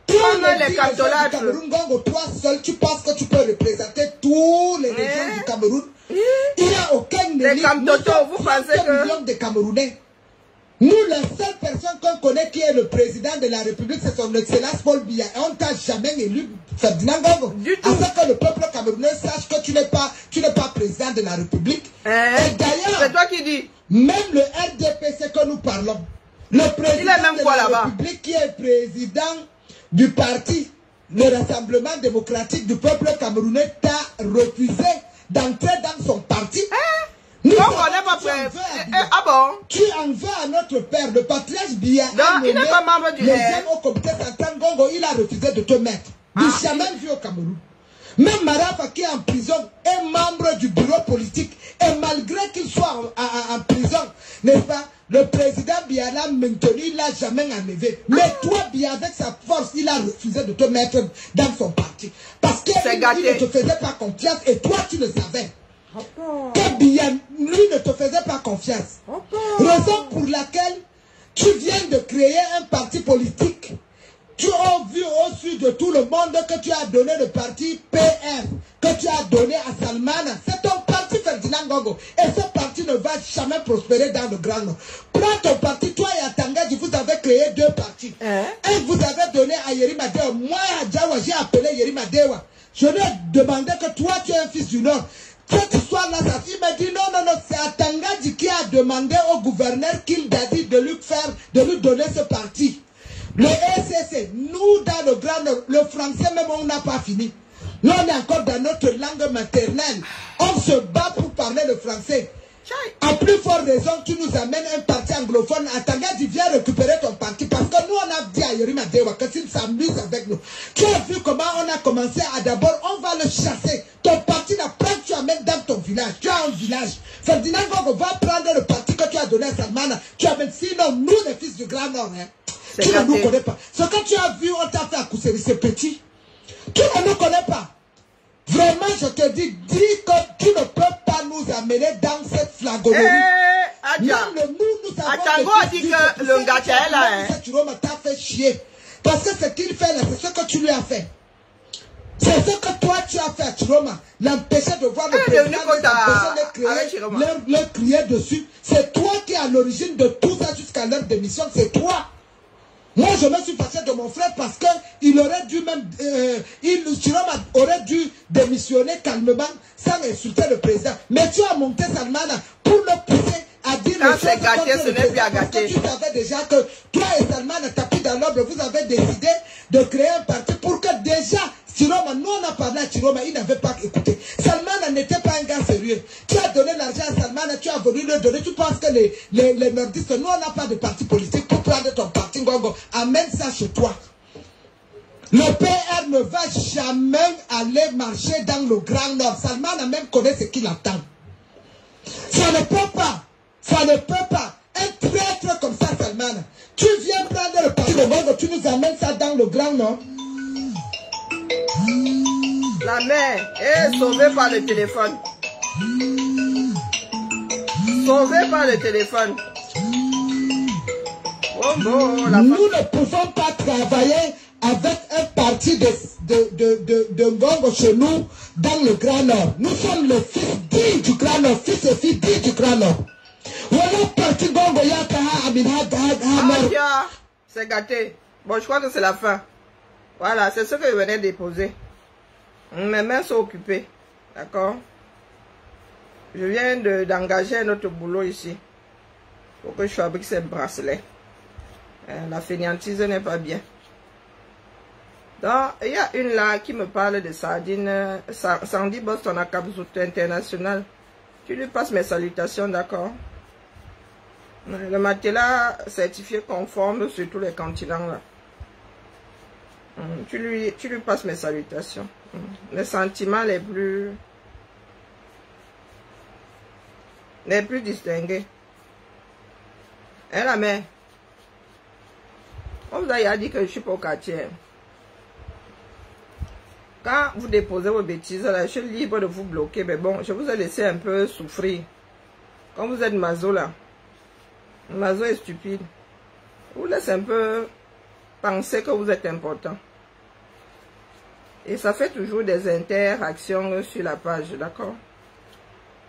Tous les dirigeants du Cameroun, Gongo, toi seul, tu penses que tu peux représenter tous les régions du Cameroun. Il n'y a aucun élite. Vous pensez que millions de Camerounais. Nous, la seule personne qu'on connaît qui est le président de la République, c'est son excellence Paul Biya. Et on ne t'a jamais élu Ferdinand Gongo. Afin que le peuple camerounais sache que tu n'es pas président de la République. Et d'ailleurs, c'est toi qui dis. Même le RDPC que nous parlons, le président de la République qui est président du parti, le Rassemblement démocratique du peuple camerounais, t'a refusé d'entrer dans son parti. On n'est pas prêt. Ah bon? Tu en veux à notre père, le patriarche Biya. Non, il n'est pas membre du au comité central Gongo, il a refusé de te mettre. Du jamais vu au Cameroun. Même Marafa qui est en prison est membre du bureau politique. Et malgré qu'il soit en prison, n'est-ce pas, le président Biya l'a maintenu, il l'a jamais enlevé. Mais toi, Biya, avec sa force, il a refusé de te mettre dans son parti. Parce qu'il ne te faisait pas confiance et toi, tu le savais. Que Biya, lui, ne te faisait pas confiance. Raison pour laquelle tu viens de créer un parti politique. Tu as vu au sud de tout le monde que tu as donné le parti PR, que tu as donné à Salmana. C'est ton parti Ferdinand Gongo. Et ce parti ne va jamais prospérer dans le Grand Nord. Prends ton parti, toi et Atangadji, vous avez créé deux partis. Un vous avez donné à Yerima Dewa. Moi, à Djawa, j'ai appelé Yerima Dewa. Je lui ai demandé que toi, tu es un fils du Nord. Cette histoire-là, ça il m'a dit non, c'est Atangadji qui a demandé au gouverneur qu'il a dit de lui donner ce parti. Le ECC, nous dans le Grand Nord, le français même on n'a pas fini. Nous on est encore dans notre langue maternelle. On se bat pour parler le français. À plus forte raison, tu nous amènes un parti anglophone. Atangadji, viens récupérer ton parti. Parce que nous on a dit à Yerima Dewa que s'il s'amuse avec nous. Tu as vu comment on a commencé à d'abord, on va le chasser. Ton parti n'a pas que tu amènes dans ton village. Tu as un village. Ferdinand Gongo va prendre le parti que tu as donné à Salmana. Tu amènes, sinon nous les fils du Grand Nord, hein. Tu ne nous connais pas. Ce que tu as vu, on t'a fait à Kousseri, c'est petit. Tu ne nous connais pas. Vraiment, je te dis que tu ne peux pas nous amener dans cette flagonnerie. Atango a dit que le gars est là. Chiroma t'a fait chier. Parce que ce qu'il fait là, c'est ce que tu lui as fait. C'est ce que toi tu as fait à Chiroma. L'empêcher de voir le président, l'empêcher de leur crier dessus. C'est toi qui es à l'origine de tout ça jusqu'à leur démission. C'est toi. Moi, je me suis fâché de mon frère parce qu'il aurait dû même, Chiroma aurait dû démissionner calmement sans insulter le président. Mais tu as monté Salmana pour le pousser à dire quand c'est gâté, ce n'est plus à gâter. Tu savais déjà que toi et Salmana, tapis dans l'ombre, vous avez décidé de créer un parti pour que déjà, Chiroma, nous on a parlé à Chiroma, il n'avait pas écouté. Salmana n'était pas un gars sérieux. Tu as donné l'argent à Salmana, tu as voulu le donner. Tu penses que les nordistes, nous on n'a pas de parti politique pour prendre ton parti Gongo. Amène ça chez toi. Le PR ne va jamais aller marcher dans le Grand Nord. Salmana même connaît ce qu'il attend. Ça ne peut pas. Ça ne peut pas. Un traître comme ça, Salmana. Tu viens prendre le parti de Gongo, tu nous amènes ça dans le Grand Nord. La mère est sauvée par le téléphone. Sauvée par le téléphone. Oh bon, nous ne pouvons pas travailler avec un parti de Gongo chez nous dans le Grand Nord. Nous sommes le fils dignes du Grand Nord, fils et filles dignes du Grand Nord. C'est gâté. Bon, je crois que c'est la fin. Voilà, c'est ce que je venais déposer. Mes mains sont occupées. D'accord? Je viens d'engager un autre boulot ici. pour que je fabrique ces bracelets. La fainéantise n'est pas bien. Donc, il y a une là qui me parle de sardines. Sandy Boston à Capzout International. Tu lui passes mes salutations, d'accord? Le matelas certifié conforme sur tous les continents là. Tu lui passes mes salutations. Les sentiments les plus distingués. Hein, la mère? On vous a dit que je suis pas au quartier. Quand vous déposez vos bêtises, là, je suis libre de vous bloquer. Mais bon, je vous ai laissé un peu souffrir. Quand vous êtes maso là, maso est stupide. Vous laisse un peu penser que vous êtes important. Et ça fait toujours des interactions sur la page, d'accord?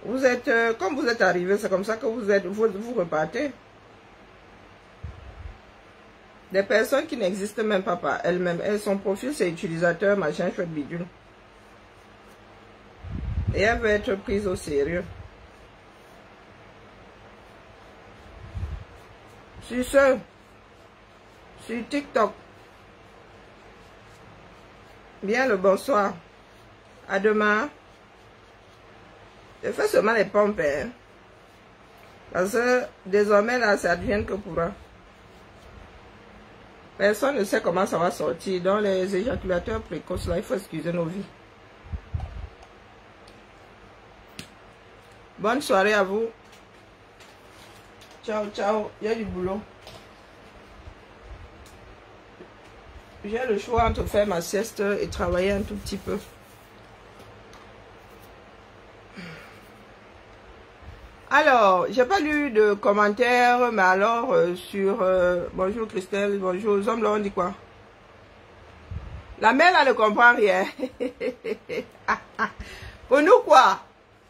Vous êtes, comme vous êtes arrivé, c'est comme ça que vous repartez. Des personnes qui n'existent même pas par elles-mêmes. Son profil, c'est utilisateur, machin, chouette bidule. Et elle veut être prise au sérieux. Sur TikTok. Bien le bonsoir. À demain. Je fais seulement les pompes. Hein. Parce que désormais, là, ça advient que pourra. Personne ne sait comment ça va sortir. Dans les éjaculateurs précoces, là, il faut excuser nos vies. Bonne soirée à vous. Ciao, ciao. Il y a du boulot. J'ai le choix entre faire ma sieste et travailler un tout petit peu. Alors, j'ai pas lu de commentaires, mais alors sur bonjour Christelle, bonjour aux hommes, là on dit quoi? La mère là ne comprend rien. Pour nous quoi?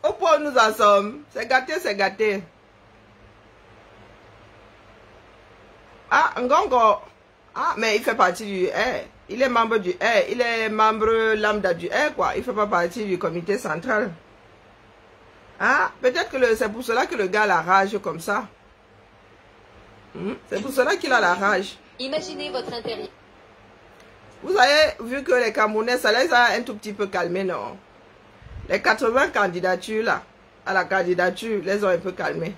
Au point où nous en sommes, c'est gâté, c'est gâté. Ah, Ngongo. Ah, mais il fait partie du R. Il est membre du R. Il est membre lambda du R, quoi. Il fait pas partie du comité central. Ah, peut-être que c'est pour cela que le gars a la rage comme ça. C'est pour cela qu'il a la rage. Imaginez votre intérieur. Vous avez vu que les Camerounais, ça les a un tout petit peu calmés, non? Les 80 candidatures, là, à la candidature, les ont un peu calmés.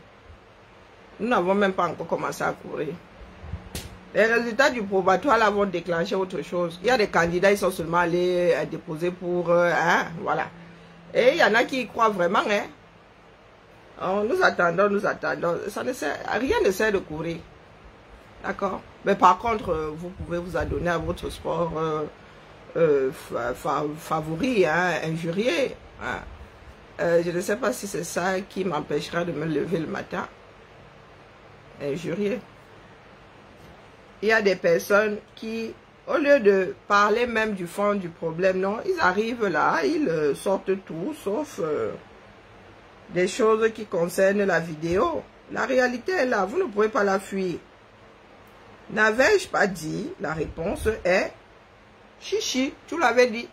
Nous n'avons même pas encore commencé à courir. Les résultats du probatoire, là, vont déclencher autre chose. Il y a des candidats, ils sont seulement allés déposer pour... voilà. Et il y en a qui y croient vraiment, hein. Oh, nous attendons, nous attendons. Ça ne sert, rien ne sert de courir. D'accord? Mais par contre, vous pouvez vous adonner à votre sport favori, hein, injurié. Hein. Je ne sais pas si c'est ça qui m'empêchera de me lever le matin. Injurié. Il y a des personnes qui, au lieu de parler même du fond du problème, non, ils arrivent là, ils sortent tout, sauf... des choses qui concernent la vidéo. La réalité est là, vous ne pouvez pas la fuir. N'avais-je pas dit? La réponse est chichi, tu l'avais dit.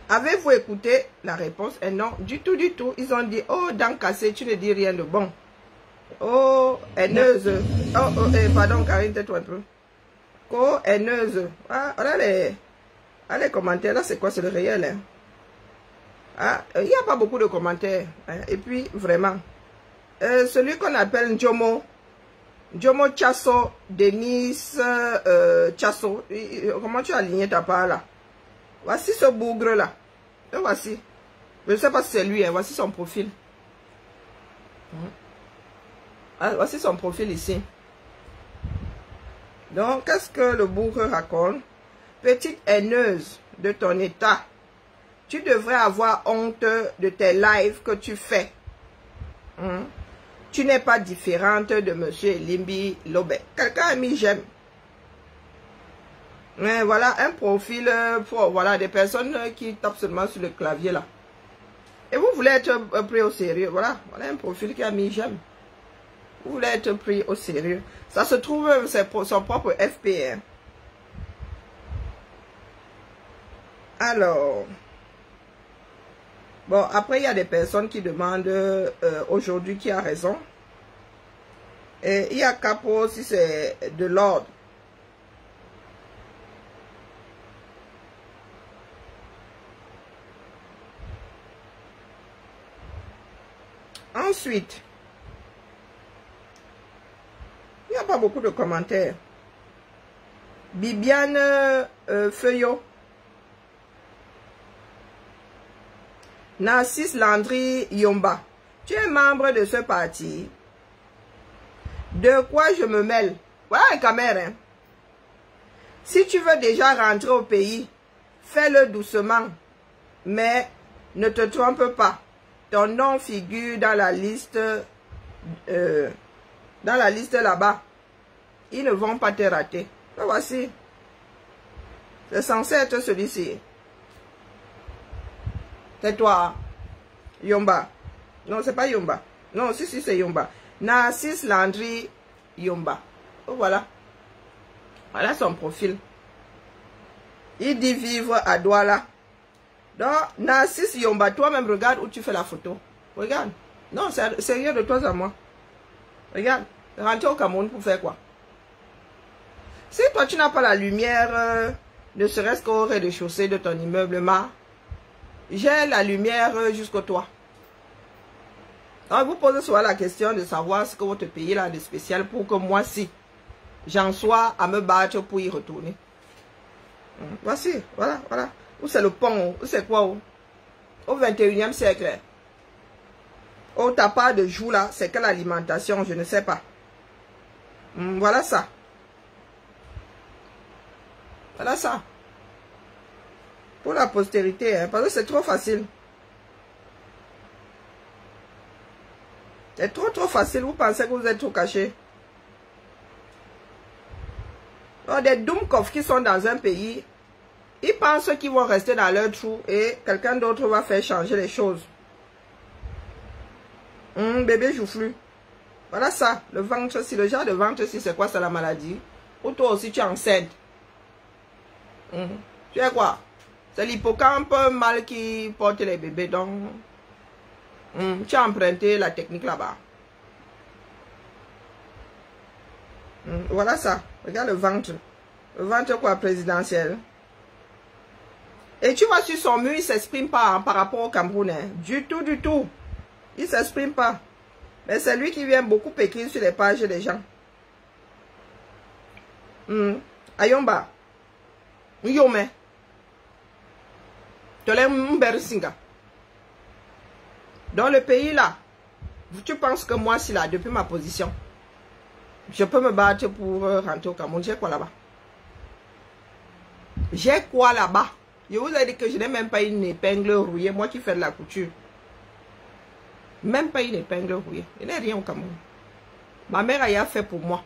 Avez-vous écouté? La réponse est non, du tout, du tout. Ils ont dit, oh, dents cassées, tu ne dis rien de bon. Oh, haineuse. Oh, pardon, Karine, tais-toi un peu. Oh, haineuse. Ah, regardez les commentaires, là, c'est quoi? C'est le réel, hein? Ah, il n'y a pas beaucoup de commentaires. Hein. Et puis, vraiment, celui qu'on appelle Njomo Chasso, Denis Chasso, comment tu as aligné ta part là? Voici ce bougre là. Et voici. Je ne sais pas si c'est lui, hein. Voici son profil. Ah, voici son profil ici. Donc, qu'est-ce que le bougre raconte? Petite haineuse de ton état. Tu devrais avoir honte de tes lives que tu fais. Tu n'es pas différente de M. Limbi Lobé. Quelqu'un a mis j'aime. Mais voilà un profil pour voilà, des personnes qui tapent seulement sur le clavier là. Et vous voulez être pris au sérieux. Voilà un profil qui a mis j'aime. Vous voulez être pris au sérieux. Ça se trouve, c'est pour son propre FPR. Alors... Bon, après, il y a des personnes qui demandent aujourd'hui qui a raison. Et il y a Capo si c'est de l'ordre. Ensuite, il n'y a pas beaucoup de commentaires. Bibiane Feuillot. Narcisse Landry Yomba. Tu es membre de ce parti. De quoi je me mêle? Voilà la caméra. Hein. Si tu veux déjà rentrer au pays, fais-le doucement. Mais ne te trompe pas. Ton nom figure dans la liste là-bas. Ils ne vont pas te rater. Le voici. C'est censé être celui-ci. C'est toi. Yomba. Non, c'est pas Yomba. Non, si, c'est Yomba. Narcisse Landry Yomba. Oh, voilà. Voilà son profil. Il dit vivre à Douala. Donc, Narcisse Yomba, toi-même, regarde où tu fais la photo. Regarde. Non, c'est sérieux de toi à moi. Regarde. Rentrer au Cameroun pour faire quoi? Si toi, tu n'as pas la lumière, ne serait-ce qu'au rez-de-chaussée de ton immeuble, j'ai la lumière jusqu'au toit. Donc, vous posez souvent la question de savoir ce que votre pays a de spécial pour que moi, si j'en sois à me battre pour y retourner. Voici, voilà, voilà. Où c'est le pont? Où c'est quoi? Au 21e siècle. Au tapas de joue là, c'est quelle alimentation? Je ne sais pas. Voilà ça. Voilà ça. Pour la postérité, hein, parce que c'est trop facile. C'est trop facile. Vous pensez que vous êtes trop caché. Alors, des Doumkov qui sont dans un pays, ils pensent qu'ils vont rester dans leur trou et quelqu'un d'autre va faire changer les choses. Bébé joufflu. Voilà ça. Le ventre, si le genre de ventre, si c'est quoi, c'est la maladie. Ou toi aussi, tu es enceinte. Tu es quoi? C'est l'hippocampe mâle qui porte les bébés. Donc, tu as emprunté la technique là-bas. Voilà ça. Regarde le ventre. Le ventre quoi, présidentiel. Et tu vois sur son mur, il ne s'exprime pas hein, par rapport au Cameroun. Hein. Du tout, du tout. Il ne s'exprime pas. Mais c'est lui qui vient beaucoup écrire sur les pages des gens. Ayomba. Yome. Singa. Dans le pays là, tu penses que moi, si là, depuis ma position, je peux me battre pour rentrer au Cameroun. J'ai quoi là-bas? J'ai quoi là-bas? Je vous ai dit que je n'ai même pas une épingle rouillée. Moi qui fais de la couture. Même pas une épingle rouillée. Il n'y a rien au Cameroun. Ma mère a fait pour moi.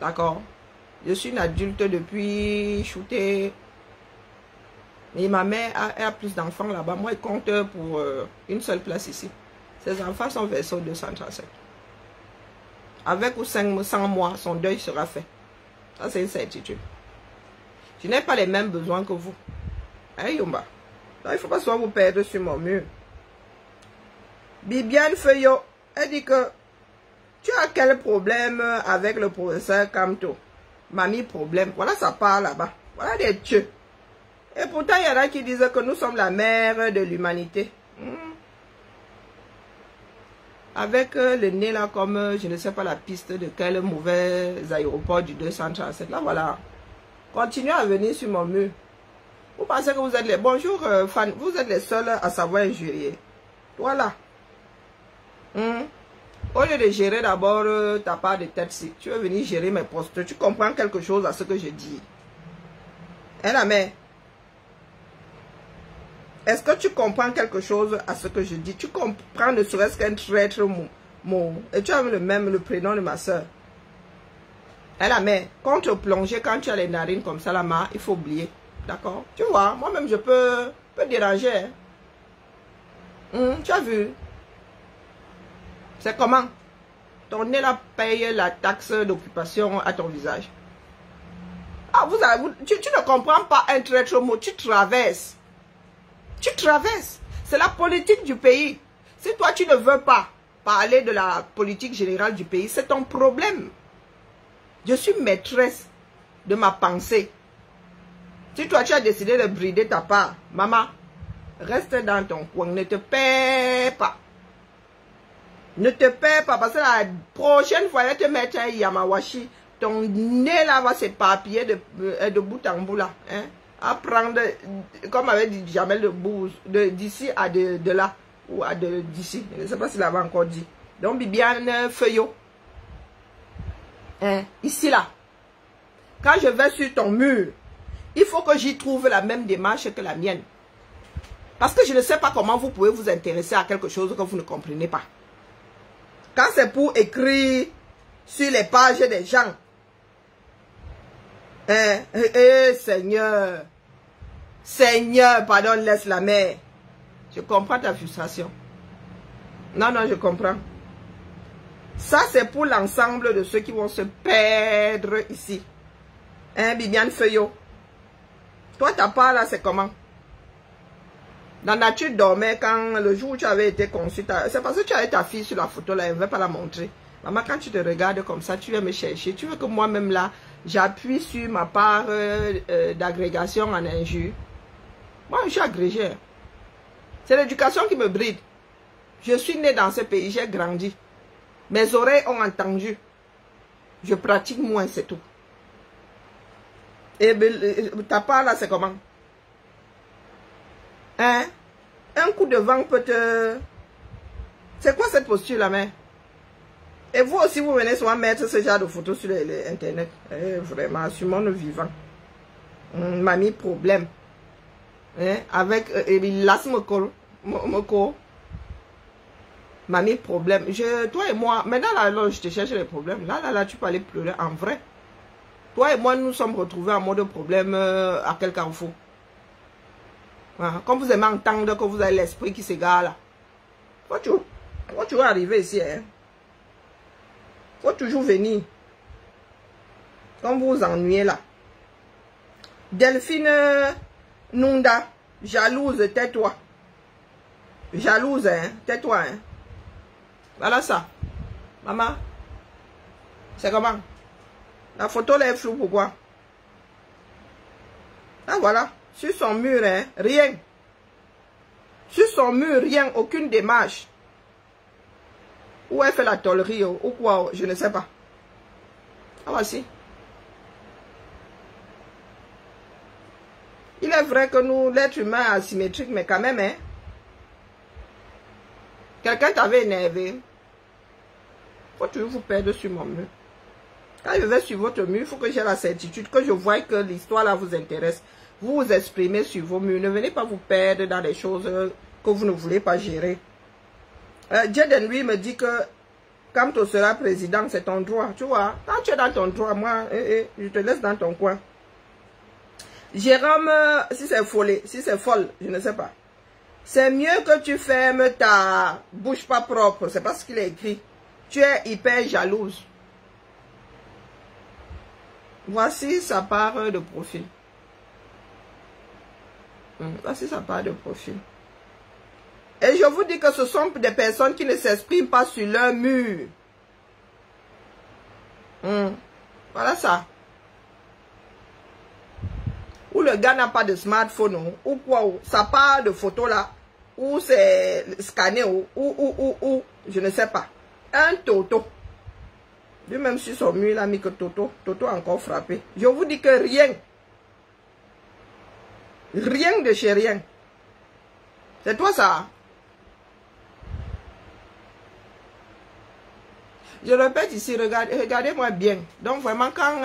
D'accord? Je suis une adulte depuis shooté. Et ma mère a plus d'enfants là-bas. Moi, elle compte pour une seule place ici. Ses enfants sont versés au 237. Avec ou 500 mois, son deuil sera fait. Ça, c'est une certitude. Je n'ai pas les mêmes besoins que vous. Hein, Yomba? Donc, il ne faut pas soit vous perdre sur mon mur. Bibiane Feuillot, elle dit que tu as quel problème avec le professeur Kamto? Mamie, problème. Voilà, ça part là-bas. Voilà des tueux. Et pourtant, il y en a qui disent que nous sommes la mère de l'humanité. Avec le nez là, comme je ne sais pas la piste de quel mauvais aéroport du 237. Là, voilà. Continuez à venir sur mon mur. Vous pensez que vous êtes les... Bonjour, Fan. Vous êtes les seuls à savoir injurier. Voilà. Au lieu de gérer d'abord ta part de tête, si tu veux venir gérer mes postes, tu comprends quelque chose à ce que je dis. Hein, la mère? Est-ce que tu comprends quelque chose à ce que je dis? Tu comprends ne serait-ce qu'un traître mot. Et tu as le prénom de ma soeur. Hein, la mère? Contre plonger, quand tu as les narines comme ça, la main, il faut oublier. D'accord? Tu vois, moi-même, je peux déranger. Hein? Tu as vu? C'est comment? Ton nez là paye la taxe d'occupation à ton visage. Ah, tu ne comprends pas un traître mot, tu traverses. Tu traverses. C'est la politique du pays. Si toi tu ne veux pas parler de la politique générale du pays, c'est ton problème. Je suis maîtresse de ma pensée. Si toi, tu as décidé de brider ta part, maman, reste dans ton coin, ne te perds pas. Ne te perds pas, parce que la prochaine fois, elle te mettre un Yamawashi, ton nez là va s'éparpiller de bout en bout là. Hein? À prendre, comme avait dit Jamel d'ici à de là, ou à d'ici, je ne sais pas s'il avait encore dit. Donc, Bibiane Feuillot. Hein? Ici là. Quand je vais sur ton mur, il faut que j'y trouve la même démarche que la mienne. Parce que je ne sais pas comment vous pouvez vous intéresser à quelque chose que vous ne comprenez pas. Quand c'est pour écrire sur les pages des gens, Seigneur, Seigneur, pardon, laisse la mer. Je comprends ta frustration. Non, je comprends. Ça, c'est pour l'ensemble de ceux qui vont se perdre ici. Hein, Bibiane Feuillot? Toi, ta part là, c'est comment? Dans la tu dormais quand le jour où tu avais été conçu. C'est parce que tu avais ta fille sur la photo là, elle ne veut pas la montrer. Maman, quand tu te regardes comme ça, tu viens me chercher. Tu veux que moi-même là, j'appuie sur ma part d'agrégation en injure. Moi, je suis agrégé. C'est l'éducation qui me bride. Je suis né dans ce pays, j'ai grandi. Mes oreilles ont entendu. Je pratique moins, c'est tout. Et ta part là, c'est comment? Hein? Un coup de vent peut te... C'est quoi cette posture là, mais? Et vous aussi, vous venez souvent mettre ce genre de photos sur les internet. Vraiment, sur mon vivant. Mamie, problème. Hein? Avec... Mamie, problème. Toi et moi, maintenant là, je te cherche les problèmes. Là, tu peux aller pleurer en vrai. Toi et moi, nous sommes retrouvés en mode problème à quel carrefour. Voilà. Comme vous aimez entendre que vous avez l'esprit qui s'égare là. Faut toujours arriver ici. Hein? Faut toujours venir. Comme vous vous ennuyez là. Delphine Nunda, jalouse, tais-toi. Jalouse, hein? Tais-toi, hein? Voilà ça. Maman, c'est comment? La photo là est floue, pourquoi? Ah voilà. Sur son mur, hein, rien. Sur son mur, rien, aucune démarche. Où elle fait la tôlerie, ou quoi, je ne sais pas. Ah, voici. Il est vrai que nous, l'être humain est asymétrique, mais quand même, hein. Quelqu'un t'avait énervé. Faut toujours vous perdre sur mon mur. Quand je vais sur votre mur, il faut que j'ai la certitude, que je vois que l'histoire là vous intéresse. Vous vous exprimez sur vos murs. Ne venez pas vous perdre dans des choses que vous ne voulez pas gérer. Jaden, lui, me dit que quand tu seras président, c'est ton droit. Tu vois, quand tu es dans ton droit, moi, je te laisse dans ton coin. Jérôme, si c'est folle, je ne sais pas. C'est mieux que tu fermes ta bouche pas propre. C'est pas ce qu'il a écrit. Tu es hyper jalouse. Voici sa part de profil. Voici sa part de profil. Et je vous dis que ce sont des personnes qui ne s'expriment pas sur leur mur. Voilà ça. Ou le gars n'a pas de smartphone, ou quoi, sa part de photo là, ou c'est scanné, ou, je ne sais pas. Un Toto. Lui-même sur son mur, il a mis que Toto a encore frappé. Je vous dis que rien. Rien de chez rien. C'est toi ça. Je répète ici, regardez-moi bien. Donc vraiment quand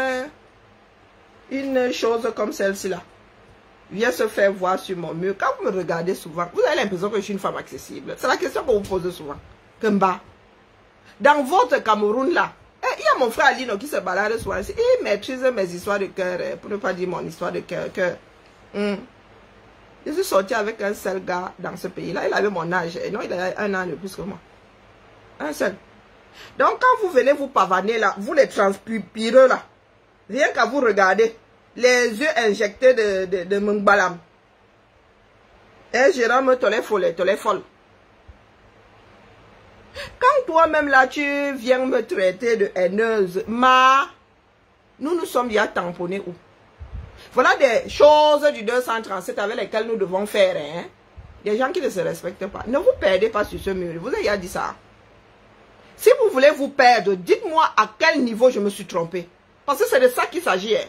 une chose comme celle-ci là vient se faire voir sur mon mur, quand vous me regardez souvent, vous avez l'impression que je suis une femme accessible. C'est la question que vous posez souvent. Kemba. Dans votre Cameroun là, il y a mon frère Alino qui se balade souvent ici. Il maîtrise mes histoires de cœur, pour ne pas dire mon histoire de cœur. Je suis sorti avec un seul gars dans ce pays-là. Il avait mon âge. Et non, il a 1 an de plus que moi. Un seul. Donc, quand vous venez vous pavaner là, vous les transpireux là, rien qu'à vous regarder, les yeux injectés de Mungbalam. Et Jérôme, t'es folle. Quand toi-même là, tu viens me traiter de haineuse, nous nous sommes déjà tamponnés où? Voilà des choses du 237 avec lesquelles nous devons faire. Hein? Des gens qui ne se respectent pas. Ne vous perdez pas sur ce mur. Vous avez déjà dit ça. Si vous voulez vous perdre, dites-moi à quel niveau je me suis trompé. Parce que c'est de ça qu'il s'agit. Hein?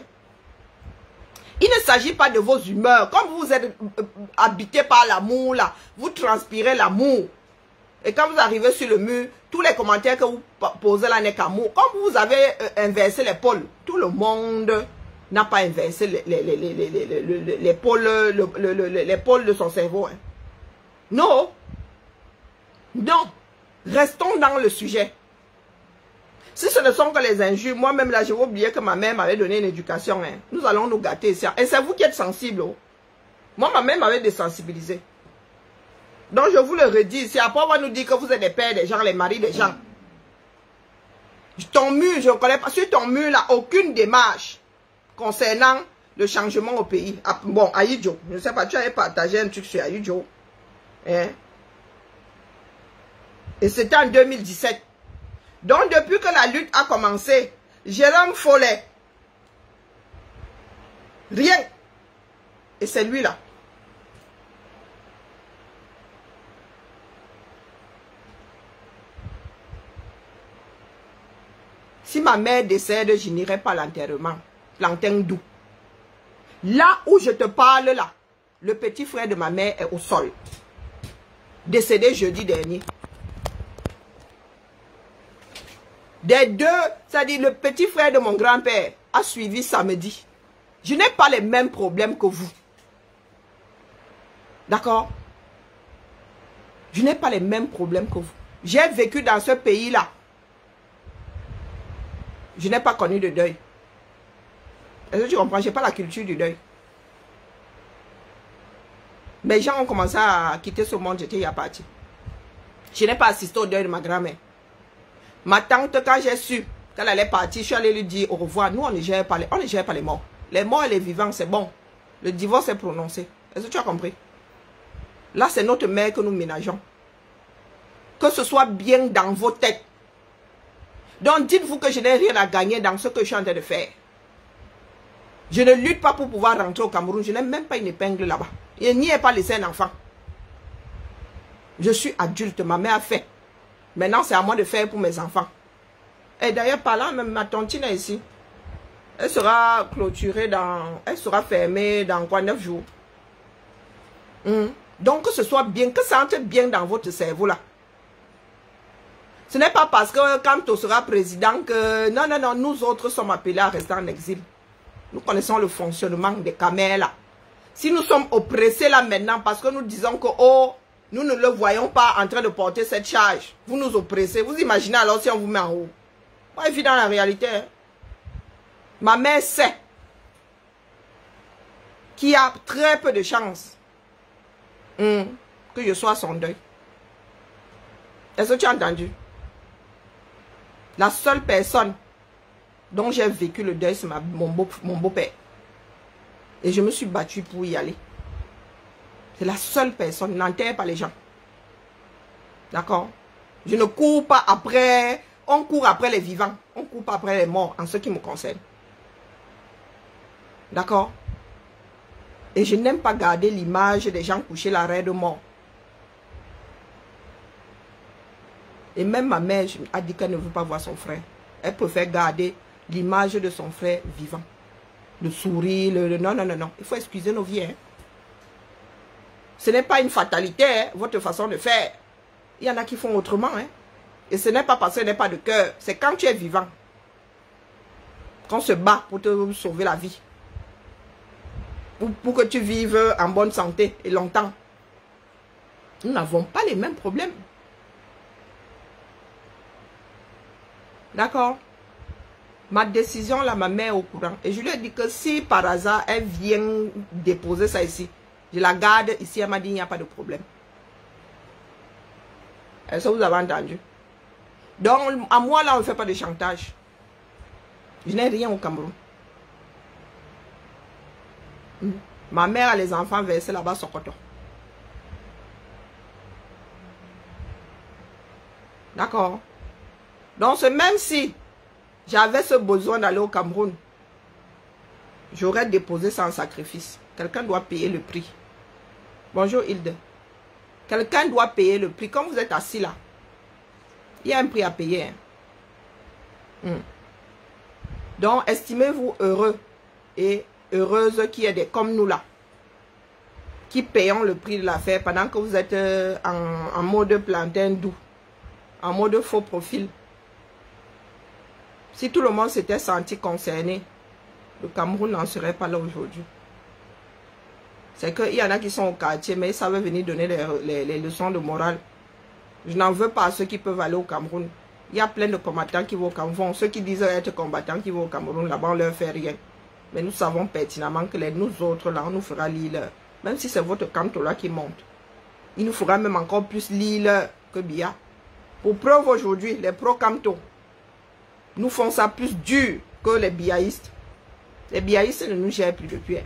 Il ne s'agit pas de vos humeurs. Comme vous êtes habité par l'amour, là, vous transpirez l'amour. Et quand vous arrivez sur le mur, tous les commentaires que vous posez là n'est qu'amour. Comme vous avez inversé les pôles, tout le monde n'a pas inversé les pôles de son cerveau. Hein. Non. Non. Restons dans le sujet. Si ce ne sont que les injures, moi-même là, j'ai oublié que ma mère m'avait donné une éducation. Hein. Nous allons nous gâter ici. Et c'est vous qui êtes sensible. Oh. Moi, ma mère m'avait désensibilisé. Donc, je vous le redis ici. Après, on va nous dire que vous êtes les pères des gens, les maris des gens. Ton mur, je ne connais pas. Sur ton mur, là, aucune démarche concernant le changement au pays. Ah, bon, Aïdjo, je ne sais pas, tu avais partagé un truc sur Aïdjo. Hein? Et c'était en 2017. Donc, depuis que la lutte a commencé, Jérôme Follet, rien. Et c'est lui là. Si ma mère décède, je n'irai pas à l'enterrement. Plantain doux. Là où je te parle là, le petit frère de ma mère est au sol. Décédé jeudi dernier. Des deux, c'est-à-dire le petit frère de mon grand-père a suivi samedi. Je n'ai pas les mêmes problèmes que vous. D'accord? Je n'ai pas les mêmes problèmes que vous. J'ai vécu dans ce pays-là. Je n'ai pas connu de deuil. Est-ce que tu comprends? Je n'ai pas la culture du deuil. Mes gens ont commencé à quitter ce monde, j'étais parti. Je n'ai pas assisté au deuil de ma grand-mère. Ma tante, quand j'ai su qu'elle allait partir, je suis allée lui dire au revoir. Nous, on ne gère pas les morts. Les morts et les vivants, c'est bon. Le divorce est prononcé. Est-ce que tu as compris? Là, c'est notre mère que nous ménageons. Que ce soit bien dans vos têtes. Donc, dites-vous que je n'ai rien à gagner dans ce que je suis en train de faire. Je ne lutte pas pour pouvoir rentrer au Cameroun. Je n'ai même pas une épingle là-bas. Je n'y ai pas laissé un enfant. Je suis adulte. Ma mère a fait. Maintenant, c'est à moi de faire pour mes enfants. Et d'ailleurs, par là, même ma tontine est ici. Elle sera clôturée dans... Elle sera fermée dans quoi, 9 jours. Donc, que ce soit bien, que ça entre bien dans votre cerveau là. Ce n'est pas parce que quand tu seras président que... Non, non, non, nous autres sommes appelés à rester en exil. Nous connaissons le fonctionnement des caméras là. Si nous sommes oppressés là maintenant parce que nous disons que, oh, nous ne le voyons pas en train de porter cette charge. Vous nous oppressez. Vous imaginez alors si on vous met en haut. Pas évident la réalité. Hein? Ma mère sait qu'il y a très peu de chances que je sois à son deuil. Est-ce que tu as entendu? La seule personne dont j'ai vécu le deuil, c'est mon beau-père. Et je me suis battue pour y aller. C'est la seule personne. N'enterre pas les gens. D'accord? Je ne cours pas après... On court après les vivants. On ne court pas après les morts en ce qui me concerne. D'accord? Et je n'aime pas garder l'image des gens couchés l'arrêt de mort. Et même ma mère a dit qu'elle ne veut pas voir son frère. Elle préfère garder l'image de son frère vivant. Le sourire, non, non, non, non. Il faut excuser nos vies. Hein. Ce n'est pas une fatalité, hein, votre façon de faire. Il y en a qui font autrement. Hein. Et ce n'est pas parce qu'il n'y a pas de cœur. C'est quand tu es vivant qu'on se bat pour te sauver la vie. Pour que tu vives en bonne santé et longtemps. Nous n'avons pas les mêmes problèmes. D'accord? Ma décision, là, ma mère est au courant. Et je lui ai dit que si par hasard, elle vient déposer ça ici, je la garde ici, elle m'a dit il n'y a pas de problème. Est-ce que vous avez entendu? Donc, à moi, là, on ne fait pas de chantage. Je n'ai rien au Cameroun. Ma mère a les enfants versés là-bas sur Sokoto. D'accord? Donc, c'est même si j'avais ce besoin d'aller au Cameroun, j'aurais déposé ça en sacrifice. Quelqu'un doit payer le prix. Bonjour Hilde. Quelqu'un doit payer le prix. Quand vous êtes assis là, il y a un prix à payer. Hein. Donc, estimez-vous heureux et heureuse qu'il y ait des comme nous là, qui payons le prix de l'affaire pendant que vous êtes en mode plantain doux, en mode faux profil. Si tout le monde s'était senti concerné, le Cameroun n'en serait pas là aujourd'hui. C'est qu'il y en a qui sont au quartier, mais ils savent venir donner les leçons de morale. Je n'en veux pas à ceux qui peuvent aller au Cameroun. Il y a plein de combattants qui vont au Cameroun. Ceux qui disent être combattants qui vont au Cameroun, là-bas, on ne leur fait rien. Mais nous savons pertinemment que nous autres, là, on nous fera l'île. Même si c'est votre Kantola qui monte. Il nous fera même encore plus l'île que Bia. Pour preuve aujourd'hui, les pro-Kamto nous font ça plus dur que les biaïstes. Les biaïstes ne nous gèrent plus depuis.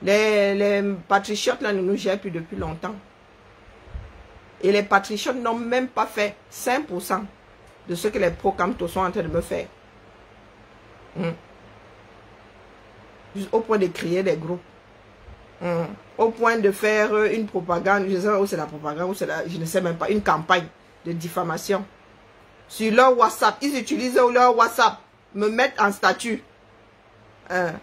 Les patriotes là ne nous gèrent plus depuis longtemps. Et les patriotes n'ont même pas fait 5% de ce que les pro-Kamto sont en train de me faire. Juste au point de créer des groupes. Au point de faire une propagande, je ne sais pas où c'est la propagande, ou c'est je ne sais même pas, une campagne de diffamation. Sur leur WhatsApp, ils utilisent leur WhatsApp, me mettent en statut.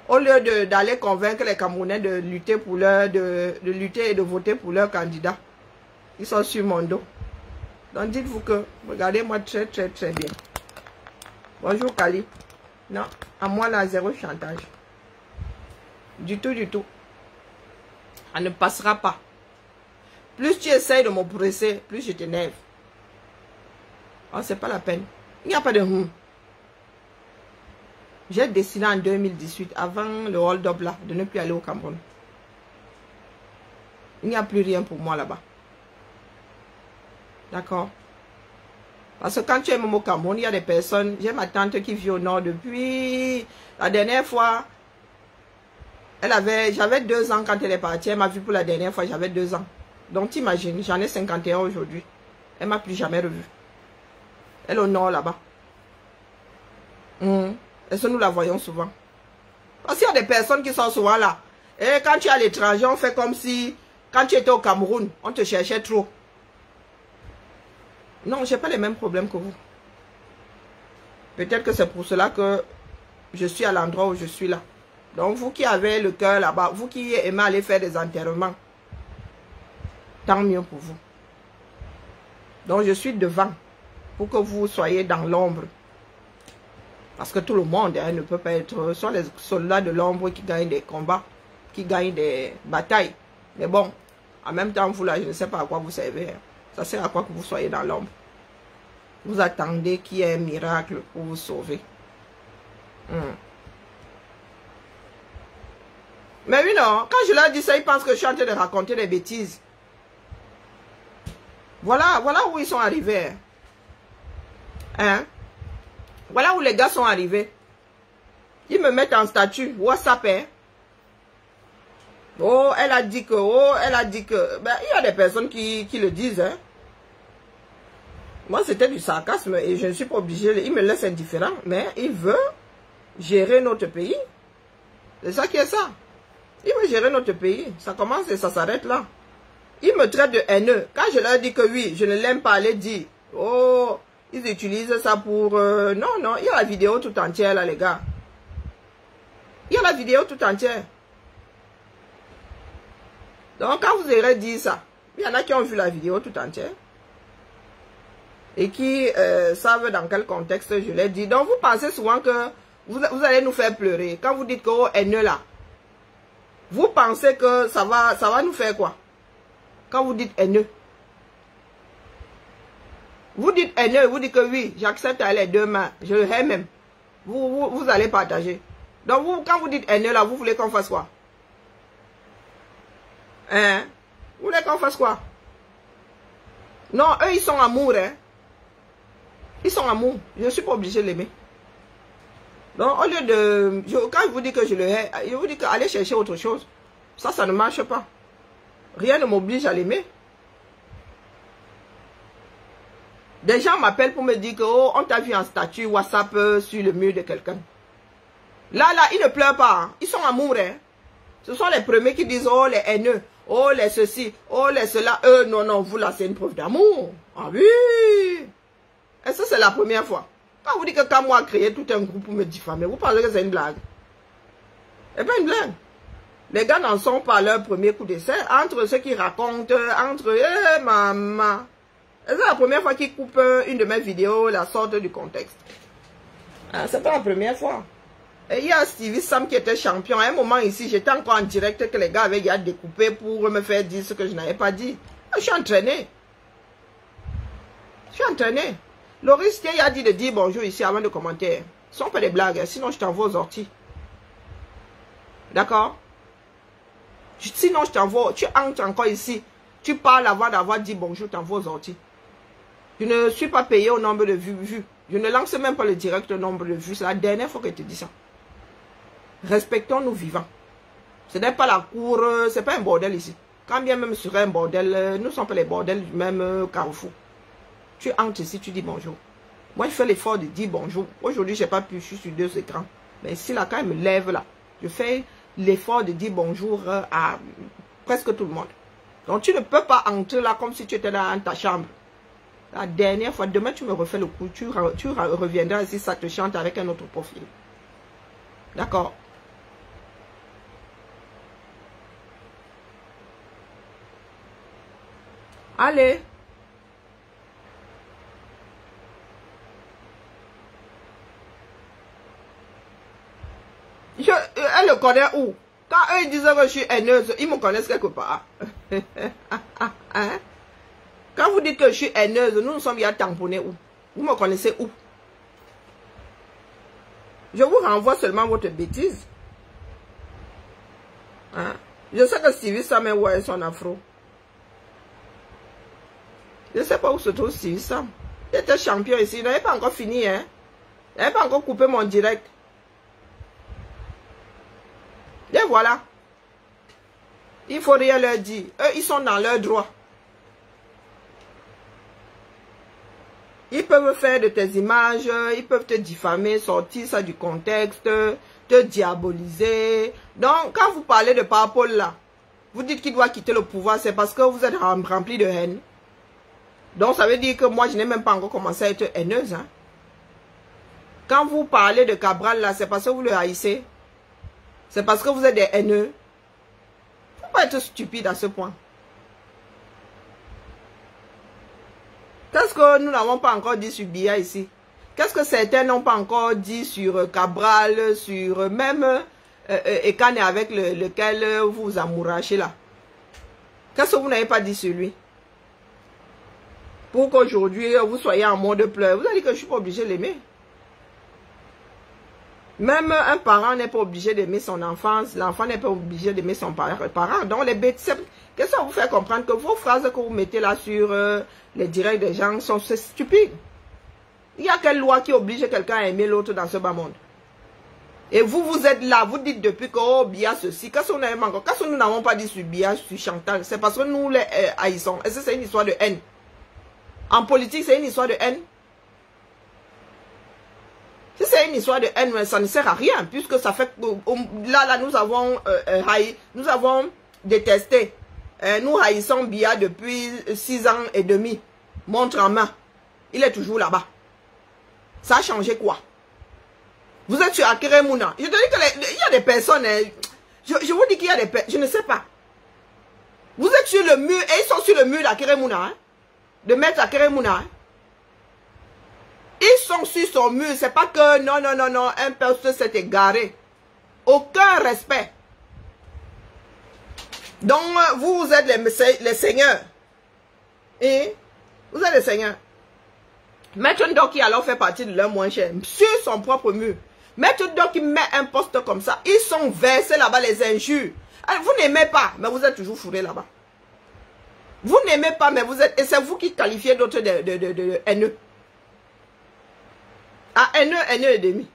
Au lieu d'aller convaincre les Camerounais de lutter pour de lutter et de voter pour leur candidat. Ils sont sur mon dos. Donc dites-vous que, regardez-moi très très très bien. Bonjour Kali. Non, à moi là, zéro chantage. Du tout, du tout. Ça ne passera pas. Plus tu essayes de m'oppresser, plus je t'énerve. Oh, c'est pas la peine. Il n'y a pas de J'ai décidé en 2018, avant le hold-up là, de ne plus aller au Cameroun. Il n'y a plus rien pour moi là-bas. D'accord? Parce que quand tu es au Cameroun, il y a des personnes... J'ai ma tante qui vit au nord depuis... La dernière fois, j'avais 2 ans quand elle est partie. Elle m'a vu pour la dernière fois, j'avais 2 ans. Donc t'imagines, j'en ai 51 aujourd'hui. Elle m'a plus jamais revu. Elle est au nord là-bas. Est-ce que nous la voyons souvent? Parce qu'il y a des personnes qui sont souvent là. Et quand tu es à l'étranger, on fait comme si... Quand tu étais au Cameroun, on te cherchait trop. Non, je n'ai pas les mêmes problèmes que vous. Peut-être que c'est pour cela que je suis à l'endroit où je suis là. Donc, vous qui avez le cœur là-bas, vous qui aimez aller faire des enterrements, tant mieux pour vous. Donc, je suis devant pour que vous soyez dans l'ombre. Parce que tout le monde ne peut pas être... Ce sont les soldats de l'ombre qui gagnent des combats, qui gagnent des batailles. Mais bon, en même temps, vous là, je ne sais pas à quoi vous servez. Ça sert à quoi que vous soyez dans l'ombre? Vous attendez qu'il y ait un miracle pour vous sauver. Mais oui, non. Quand je leur dis ça, ils pensent que je suis en train de raconter des bêtises. Voilà où ils sont arrivés. Hein? Voilà où les gars sont arrivés. Ils me mettent en statut. WhatsApp, hein? Oh, elle a dit que... Ben, il y a des personnes qui le disent, hein? Moi, c'était du sarcasme et je ne suis pas obligé. Il me laisse indifférent, mais il veut gérer notre pays. C'est ça qui est ça. Il veut gérer notre pays. Ça commence et ça s'arrête là. Il me traite de haineux. Quand je leur dis que oui, je ne l'aime pas, les dire, oh, ils utilisent ça pour... Non, non, il y a la vidéo tout entière là, les gars. Il y a la vidéo tout entière. Donc, quand vous aurez dit ça, il y en a qui ont vu la vidéo tout entière. Et qui savent dans quel contexte je l'ai dit. Donc, vous pensez souvent que vous allez nous faire pleurer. Quand vous dites que oh, haineux là, vous pensez que ça va nous faire quoi? Quand vous dites haineux. Vous dites haineux, vous dites que oui, j'accepte à les 2 mains. Je le hais même. Vous allez partager. Donc, quand vous dites haineux là, vous voulez qu'on fasse quoi? Hein? Vous voulez qu'on fasse quoi? Non, eux, ils sont amour, hein? Ils sont amour. Je ne suis pas obligé de l'aimer. Donc, au lieu de... quand je vous dis que je le hais, je vous dis qu'allez chercher autre chose. Ça ne marche pas. Rien ne m'oblige à l'aimer. Des gens m'appellent pour me dire que oh, on t'a vu en statut WhatsApp sur le mur de quelqu'un. Là, ils ne pleurent pas. Hein. Ils sont amoureux. Ce sont les premiers qui disent oh, les haineux, oh, les ceci, oh, les cela. Non, vous là, c'est une preuve d'amour. Ah oui. Et ça, c'est la première fois. Quand vous dites que quand moi, créé tout un groupe pour me diffamer, vous pensez que c'est une blague. C'est pas une blague. Les gars n'en sont pas à leur premier coup d'essai. Entre ceux qui racontent, entre maman. C'est la première fois qu'ils coupent une de mes vidéos, la sorte du contexte. Ah, c'est pas la première fois. Et il y a Stevie Sam qui était champion. À un moment ici, j'étais encore en direct que les gars avaient déjà découpé pour me faire dire ce que je n'avais pas dit. Je suis entraîné. Loris qui a dit de dire bonjour ici avant de commenter. Ce sont pas des blagues, sinon je t'envoie aux orties. D'accord? Sinon je t'envoie, tu entres encore ici. Tu parles avant d'avoir dit bonjour, t'envoies aux orties. Je ne suis pas payé au nombre de vues. Je ne lance même pas le direct au nombre de vues. C'est la dernière fois que je te dis ça. Respectons-nous vivants. Ce n'est pas la cour, c'est pas un bordel ici. Quand bien même sur un bordel, nous ne sommes pas les bordels du même carrefour. Tu entres ici, tu dis bonjour. Moi, je fais l'effort de dire bonjour. Aujourd'hui, je n'ai pas pu, je suis sur 2 écrans. Mais ici, là, quand je me lève là, je fais l'effort de dire bonjour à presque tout le monde. Donc, tu ne peux pas entrer là comme si tu étais dans ta chambre. La dernière fois, demain, tu me refais le coup. Tu reviendras ici, ça te chante avec un autre profil. D'accord? Allez. Elle le connaît où? Quand eux ils disent que je suis haineuse, ils me connaissent quelque part. Hein? Quand vous dites que je suis haineuse, nous sommes bien tamponnés où? Vous me connaissez où? Je vous renvoie seulement votre bêtise. Hein? Je sais que Stevie Sam est où est son afro. Je ne sais pas où se trouve Stevie Sam. Il était champion ici. Il n'avait pas encore fini. Hein? Il n'avait pas encore coupé mon direct. Et voilà. Il faut rien leur dire. Eux, ils sont dans leur droit. Ils peuvent faire de tes images, ils peuvent te diffamer, sortir ça du contexte, te diaboliser. Donc, quand vous parlez de Paul là, vous dites qu'il doit quitter le pouvoir, c'est parce que vous êtes rempli de haine. Donc, ça veut dire que moi, je n'ai même pas encore commencé à être haineuse. Hein. Quand vous parlez de Cabral là, c'est parce que vous le haïssez. C'est parce que vous êtes des haineux. Faut pas être stupide à ce point. Qu'est-ce que nous n'avons pas encore dit sur Biya ici? Qu'est-ce que certains n'ont pas encore dit sur Cabral, sur même Ekane avec lequel vous vous amourachez là? Qu'est-ce que vous n'avez pas dit sur lui? Pour qu'aujourd'hui vous soyez en mode pleurs. Vous allez dire que je ne suis pas obligé de l'aimer. Même un parent n'est pas obligé d'aimer son enfant. L'enfant n'est pas obligé d'aimer son parent. Donc les bêtes, qu'est-ce que ça vous fait comprendre que vos phrases que vous mettez là sur les directs des gens sont stupides? Il y a quelle loi qui oblige quelqu'un à aimer l'autre dans ce bas monde? Et vous êtes là, vous dites depuis que oh, Biya ceci. Qu'est-ce que nous n'avons pas dit sur Biya, sur Chantal? C'est parce que nous les haïssons. Est-ce que c'est une histoire de haine? En politique, c'est une histoire de haine? Si c'est une histoire de haine, ça ne sert à rien, puisque ça fait que là, nous avons nous avons détesté. Nous haïssons Biya depuis 6 ans et demi. Montre en main. Il est toujours là-bas. Ça a changé quoi? Vous êtes sur Akeremouna. Je te dis qu'il y a des personnes. Je vous dis qu'il y a des personnes. Je ne sais pas. Vous êtes sur le mur et ils sont sur le mur d'Akeremouna. Hein, de mettre Akeremouna. Hein. Ils sont sur son mur. C'est pas que non, un poste s'est égaré. Aucun respect. Donc, vous êtes les seigneurs. Et vous êtes les seigneurs. Maître Ndoki qui alors fait partie de leur moins cher. Sur son propre mur. Maître Ndoki qui met un poste comme ça. Ils sont versés là-bas les injures. Alors, vous n'aimez pas, mais vous êtes toujours fourrés là-bas. Vous n'aimez pas, mais vous êtes... Et c'est vous qui qualifiez d'autres de haineux. Ah, haineux et demi.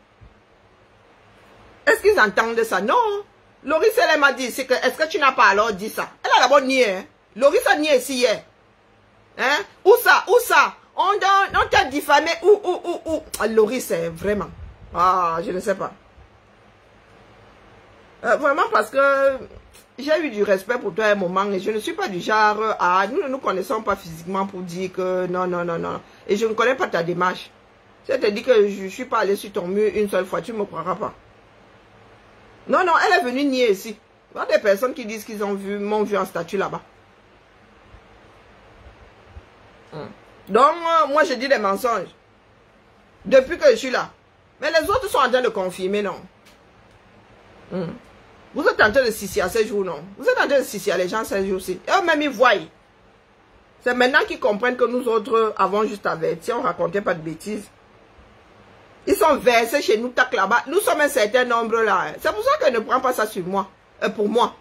Est-ce qu'ils entendent ça? Non. Loris, elle m'a dit, est-ce que tu n'as pas alors dit ça? Elle a d'abord nié. Hein? Loris a nié ici hier. Hein? Où ça? On On t'a diffamé ou. Laurie, c'est vraiment. Ah, je ne sais pas. Vraiment parce que j'ai eu du respect pour toi à un moment et je ne suis pas du genre à... Nous ne nous connaissons pas physiquement pour dire que non. Et je ne connais pas ta démarche. Si je te dis que je ne suis pas allé sur ton mur une seule fois, tu ne me croiras pas. Non, elle est venue nier ici. Il y a des personnes qui disent qu'ils m'ont vu en statue là-bas. Donc, moi je dis des mensonges. Depuis que je suis là. Mais les autres sont en train de confirmer, non. Vous êtes en train de sissier à ces jours, non. Vous êtes en train de sissier à les gens ces jours-ci. Et eux-mêmes, ils voient. C'est maintenant qu'ils comprennent que nous autres avons juste averti, on ne racontait pas de bêtises. Ils sont versés chez nous, tac là-bas. Nous sommes un certain nombre là. C'est pour ça qu'elle ne prend pas ça sur moi. Pour moi.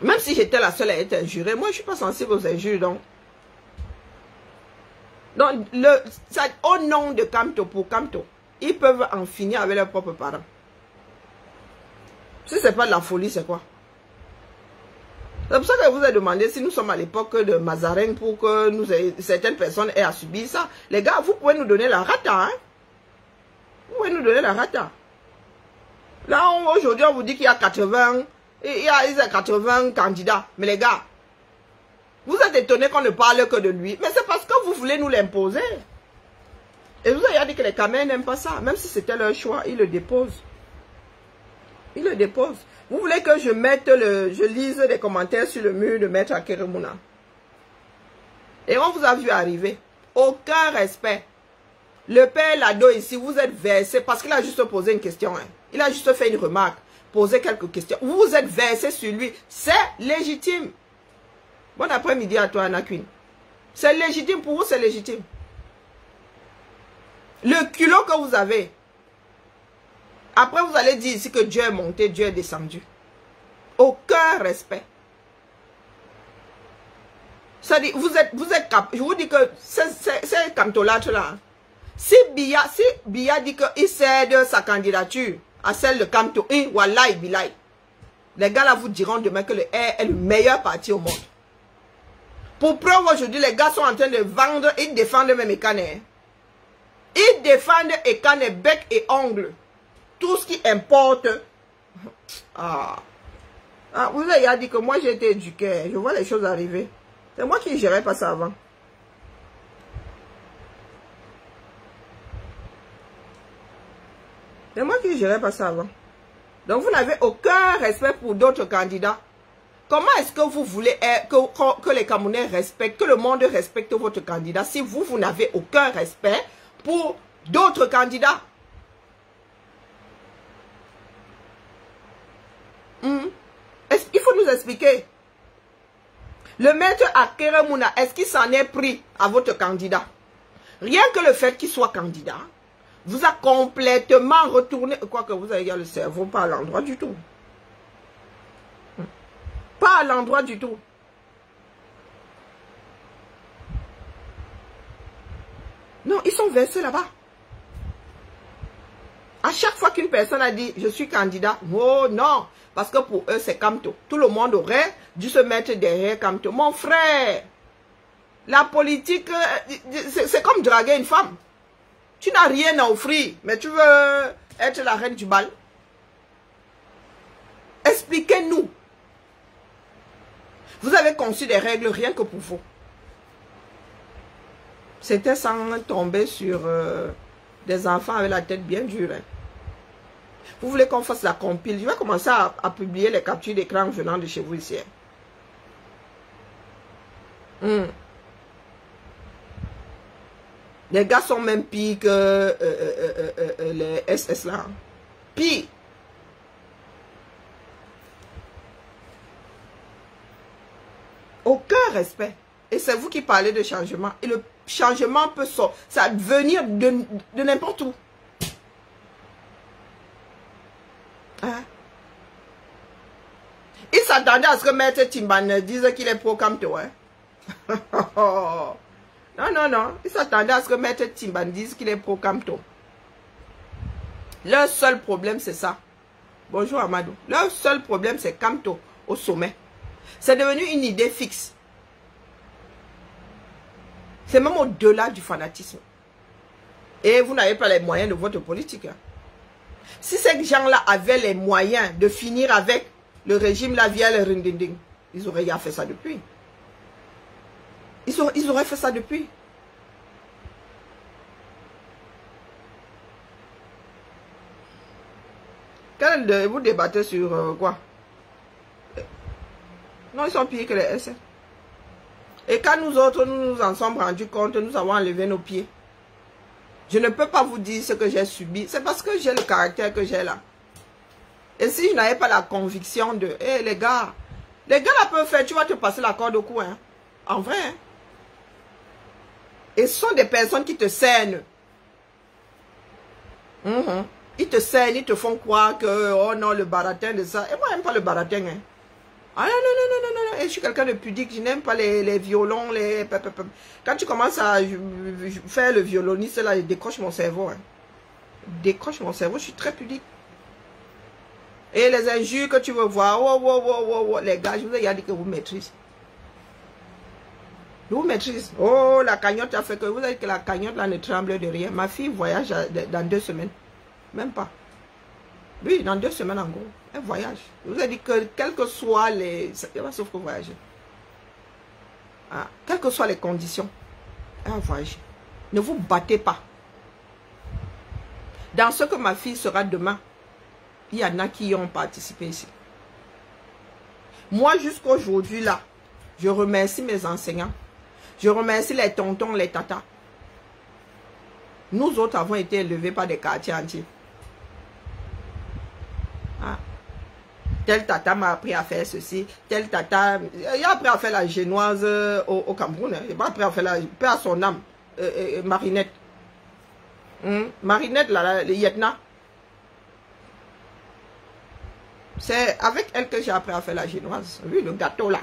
Même si j'étais la seule à être injurée, moi je ne suis pas sensible aux injures, donc. Donc, au nom de Kamto, pour Kamto, ils peuvent en finir avec leurs propres parents. Si ce n'est pas de la folie, c'est quoi? C'est pour ça que je vous ai demandé si nous sommes à l'époque de Mazarin pour que certaines personnes aient à subir ça. Les gars, vous pouvez nous donner la rata, hein? Vous pouvez nous donner la rata. Là, aujourd'hui, on vous dit qu'il y a 80, il y a 80 candidats. Mais les gars, vous êtes étonnés qu'on ne parle que de lui. Mais c'est parce que vous voulez nous l'imposer. Et vous avez dit que les Camerounais n'aiment pas ça. Même si c'était leur choix, ils le déposent. Ils le déposent. Vous voulez que je lise des commentaires sur le mur de Maître Akeremouna. Et on vous a vu arriver. Aucun respect. Le père Lado ici, vous êtes versé parce qu'il a juste posé une question. Hein. Il a juste fait une remarque. Posé quelques questions. Vous êtes versé sur lui. C'est légitime. Bon après-midi à toi, Anna Queen. C'est légitime pour vous, c'est légitime. Le culot que vous avez. Après, vous allez dire ici que Dieu est monté, Dieu est descendu. Aucun respect. Ça dit, vous êtes capable. Je vous dis que c'est cantolâtre là. Si Biya dit qu'il cède sa candidature à celle de Kamto, wallahi billahi. Les gars là vous diront demain que le R est le meilleur parti au monde. Pour preuve aujourd'hui, les gars sont en train de vendre, ils défendent même Ekane. Ils défendent Ekane, bec et ongle. Tout ce qui importe. Vous avez dit que moi j'ai été éduqué. Je vois les choses arriver. C'est moi qui ne gérais pas ça avant. C'est moi qui ne gérais pas ça avant. Donc vous n'avez aucun respect pour d'autres candidats. Comment est-ce que vous voulez que les Camerounais respectent, que le monde respecte votre candidat si vous n'avez aucun respect pour d'autres candidats? Il faut nous expliquer. Le maître Akeremouna, est-ce qu'il s'en est pris à votre candidat? Rien que le fait qu'il soit candidat vous a complètement retourné. Quoique vous avez le cerveau pas à l'endroit du tout. Pas à l'endroit du tout. Non, ils sont versés là-bas. À chaque fois qu'une personne a dit, je suis candidat, oh non, parce que pour eux, c'est Kamto. Tout le monde aurait dû se mettre derrière Kamto. Mon frère, la politique, c'est comme draguer une femme. Tu n'as rien à offrir, mais tu veux être la reine du bal. Expliquez-nous. Vous avez conçu des règles rien que pour vous. C'était sans tomber sur des enfants avec la tête bien dure. Hein. Vous voulez qu'on fasse la compile? Je vais commencer à publier les captures d'écran venant de chez vous ici. Les gars sont même pires que les SS là. Pire. Aucun respect. Et c'est vous qui parlez de changement. Et le changement peut ça venir de n'importe où. Hein? Il s'attendait à ce que Maître Timban dise qu'il est pro-Kamto. Hein? Non. Il s'attendait à ce que Maître Timban dise qu'il est pro-Kamto. Leur seul problème, c'est ça. Bonjour Amadou. Leur seul problème, c'est Kamto au sommet. C'est devenu une idée fixe. C'est même au-delà du fanatisme. Et vous n'avez pas les moyens de votre politique. Hein. Si ces gens-là avaient les moyens de finir avec le régime là via le rindinding, ils auraient fait ça depuis. Ils auraient fait ça depuis. Vous débattez sur quoi? Non, ils sont pires que les SS. Et quand nous autres, nous en sommes rendus compte, nous avons enlevé nos pieds. Je ne peux pas vous dire ce que j'ai subi. C'est parce que j'ai le caractère que j'ai là. Et si je n'avais pas la conviction de... Hé, les gars là peuvent faire, tu vas te passer la corde au cou. Hein. En vrai. Hein. Et ce sont des personnes qui te saignent. Ils te saignent, ils te font croire que... Oh non, le baratin de ça. Et moi, je n'aime pas le baratin. Hein. Ah non. Et je suis quelqu'un de pudique. Je n'aime pas les violons, les... Quand tu commences à faire le violoniste, là, je décroche mon cerveau. Hein. Décroche mon cerveau, je suis très pudique. Et les injures que tu veux voir, les gars, je vous ai dit que vous maîtrisez. Vous maîtrisez. Oh, la cagnotte a fait que vous avez dit que la cagnotte là ne tremble de rien. Ma fille voyage dans 2 semaines. Même pas. Oui, dans 2 semaines en gros. Elle voyage. Je vous ai dit que quelles que soient les... Il va sauf que voyager. Ah, quelles que soient les conditions, elle va voyager. Ne vous battez pas. Dans ce que ma fille sera demain, il y en a qui y ont participé ici. Moi, jusqu'à aujourd'hui, là, je remercie mes enseignants. Je remercie les tontons, les tatas. Nous autres avons été élevés par des quartiers entiers. Ah. Tel tata m'a appris à faire ceci. Tel tata... Il a appris à faire la génoise au Cameroun. Hein. Il n'a pas appris à faire la... Paix à son âme. Marinette. Marinette, là, le Yetna. C'est avec elle que j'ai appris à faire la génoise. Oui, le gâteau là.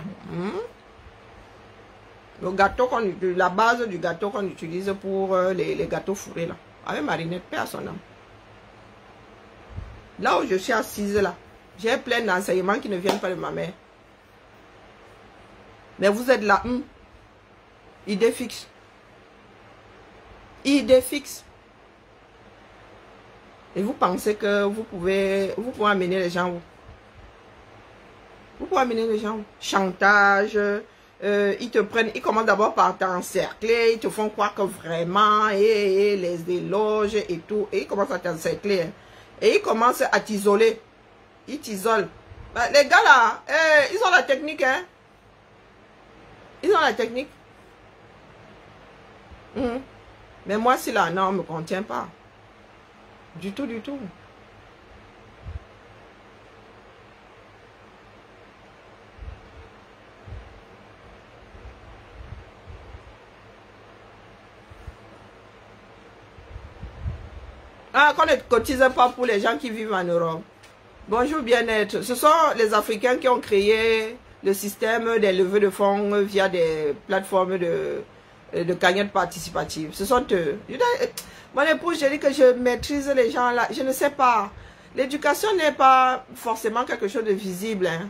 Le gâteau qu'on utilise, la base du gâteau qu'on utilise pour les gâteaux fourrés là. Avec Marinette, paix à son âme. Là où je suis assise là, j'ai plein d'enseignements qui ne viennent pas de ma mère. Mais vous êtes là, idée fixe. Idée fixe. Et vous pensez que vous pouvez amener les gens où? Vous pouvez amener les gens où? Chantage, ils te prennent, ils commencent d'abord par t'encercler, ils te font croire que vraiment, et les éloges et tout, et ils commencent à t'encercler. Hein. Et ils commencent à t'isoler. Ils t'isolent. Ben, les gars là, ils ont la technique, hein. Ils ont la technique. Mais moi, si la norme ne me contient pas. Du tout, du tout. Ah, qu'on ne cotise pas pour les gens qui vivent en Europe. Bonjour bien-être. Ce sont les Africains qui ont créé le système des levées de fonds via des plateformes de cagnotte participative. Ce sont eux. Mon épouse, je dis que je maîtrise les gens là. Je ne sais pas. L'éducation n'est pas forcément quelque chose de visible. Hein.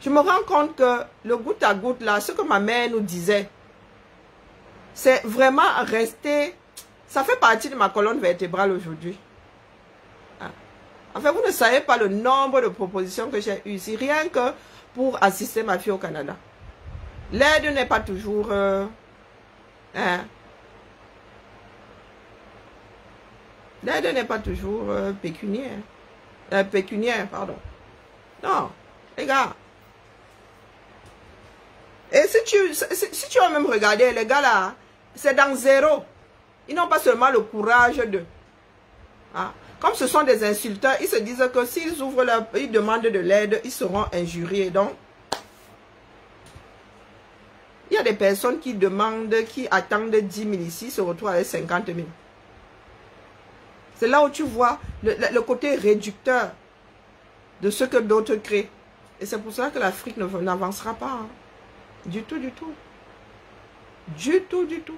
Je me rends compte que le goutte à goutte là, ce que ma mère nous disait, c'est vraiment rester... Ça fait partie de ma colonne vertébrale aujourd'hui. En fait, vous ne savez pas le nombre de propositions que j'ai eues ici, rien que pour assister ma fille au Canada. L'aide n'est pas toujours... L'aide n'est pas toujours pécuniaire. Pécuniaire, pardon. Non, les gars. Et si tu as même regardé, les gars là, c'est dans zéro. Ils n'ont pas seulement le courage de... Comme ce sont des insulteurs, ils se disent que s'ils ouvrent ils demandent de l'aide, ils seront injuriés. Donc, il y a des personnes qui demandent, qui attendent 10 000 ici, se retrouvent avec 50 000. C'est là où tu vois le côté réducteur de ce que d'autres créent. Et c'est pour ça que l'Afrique n'avancera pas. Hein. Du tout, du tout. Du tout, du tout.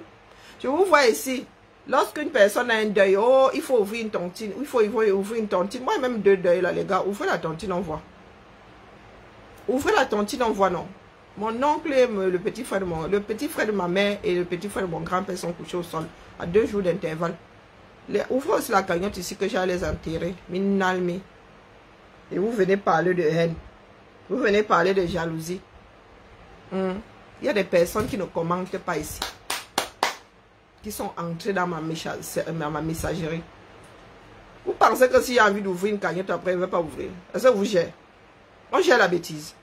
Je vous vois ici. Lorsqu'une personne a un deuil, oh, il faut ouvrir une tontine. Il faut ouvrir une tontine. Moi, même 2 deuils là, les gars. Ouvrez la tontine, on voit. Ouvrez la tontine, on voit, non. Mon oncle et le petit frère de ma mère et le petit frère de mon grand-père sont couchés au sol à 2 jours d'intervalle. Ouvrez aussi la cagnotte ici que j'ai les enterrer. Minalmi. Et vous venez parler de haine. Vous venez parler de jalousie. Il y a des personnes qui ne commentent pas ici. Qui sont entrées dans ma messagerie. Vous pensez que si j'ai envie d'ouvrir une cagnotte après, il ne va pas ouvrir. Est-ce que vous gérez? On gère la bêtise.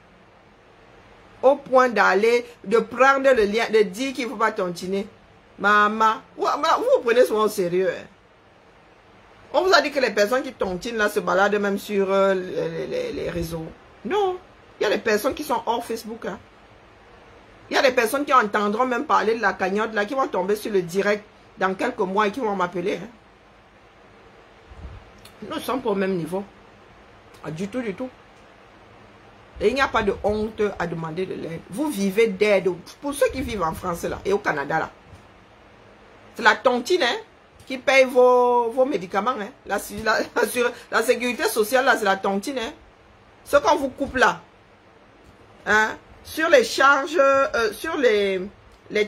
Au point d'aller, de prendre le lien, de dire qu'il ne faut pas tontiner. Maman, vous prenez souvent au sérieux. Hein? On vous a dit que les personnes qui tontinent là se baladent même sur les réseaux. Non, il y a des personnes qui sont hors Facebook. Hein? Il y a des personnes qui entendront même parler de la cagnotte là, qui vont tomber sur le direct dans quelques mois et qui vont m'appeler. Hein? Nous sommes pas au même niveau. Du tout, du tout. Et il n'y a pas de honte à demander de l'aide. Vous vivez d'aide. Pour ceux qui vivent en France là et au Canada là. C'est la tontine hein, qui paye vos médicaments. Hein. La sécurité sociale là, c'est la tontine. Hein. Ce qu'on vous coupe là. Hein, sur les charges, sur les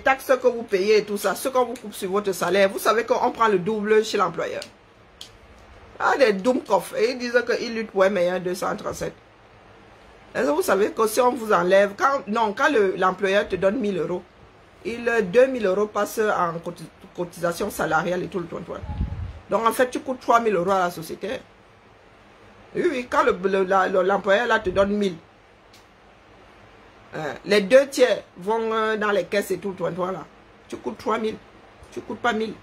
taxes que vous payez et tout ça. Ce qu'on vous coupe sur votre salaire. Vous savez qu'on prend le double chez l'employeur. Ah, des Doomkoff. Et ils disent qu'ils luttent pour un meilleur 237. Est-ce que vous savez que si on vous enlève, quand l'employeur te donne 1000 euros, 2000 euros passent en cotisation salariale et tout le temps. Donc en fait, tu coûtes 3000 euros à la société. Oui, quand l'employeur là te donne 1000, les 2 tiers vont dans les caisses et tout le temps là. Tu coûtes 3000, tu coûtes pas 1000.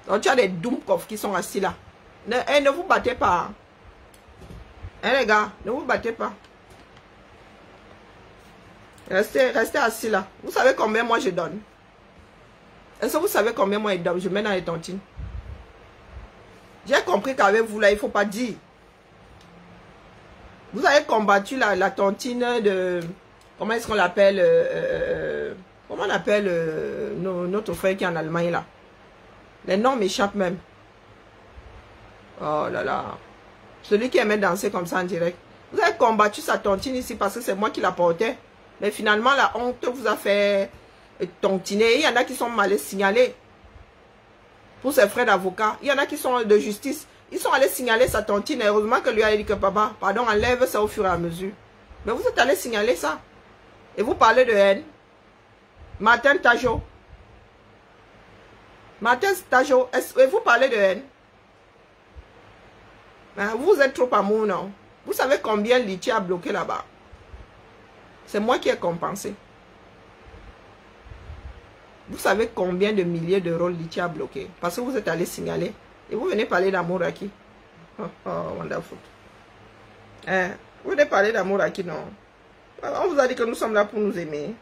Donc tu as des Doomkoff qui sont assis là. Ne vous battez pas. Hein les gars, ne vous battez pas. Restez assis là. Vous savez combien moi je donne? Est-ce que vous savez combien moi je mets dans les tontines? J'ai compris qu'avec vous là, il ne faut pas dire. Vous avez combattu la tontine de... Comment est-ce qu'on l'appelle? Comment on appelle notre frère qui est en Allemagne là? Les noms m'échappent même. Oh là là. Celui qui aimait danser comme ça en direct. Vous avez combattu sa tontine ici parce que c'est moi qui la portais. Mais finalement, la honte vous a fait tontiner. Il y en a qui sont mal signalés pour ses frais d'avocat. Il y en a qui sont de justice. Ils sont allés signaler sa tontine. Heureusement que lui a dit que papa, pardon, enlève ça au fur et à mesure. Mais vous êtes allé signaler ça. Et vous parlez de haine. Martin Tajo. Martin Tajo, et vous parlez de haine. Hein, vous êtes trop amour, non? Vous savez combien Litchi a bloqué là-bas? C'est moi qui ai compensé. Vous savez combien de milliers d'euros Litchi a bloqué? Parce que vous êtes allé signaler. Et vous venez parler d'amour à qui? Oh, wonderful. Hein? Vous venez parler d'amour à qui, non? On vous a dit que nous sommes là pour nous aimer.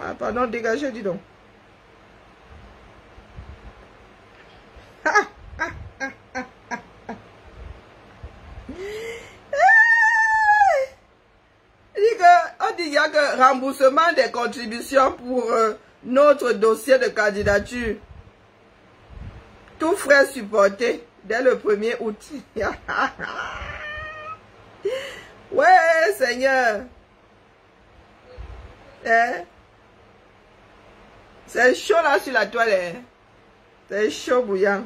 Ah, pardon, dégagez, dis donc. On dit qu'il y a que remboursement des contributions pour notre dossier de candidature. Tout frais supporté dès le 1er août. Ouais, Seigneur. Hein? C'est chaud là sur la toile. Hein? C'est chaud bouillant.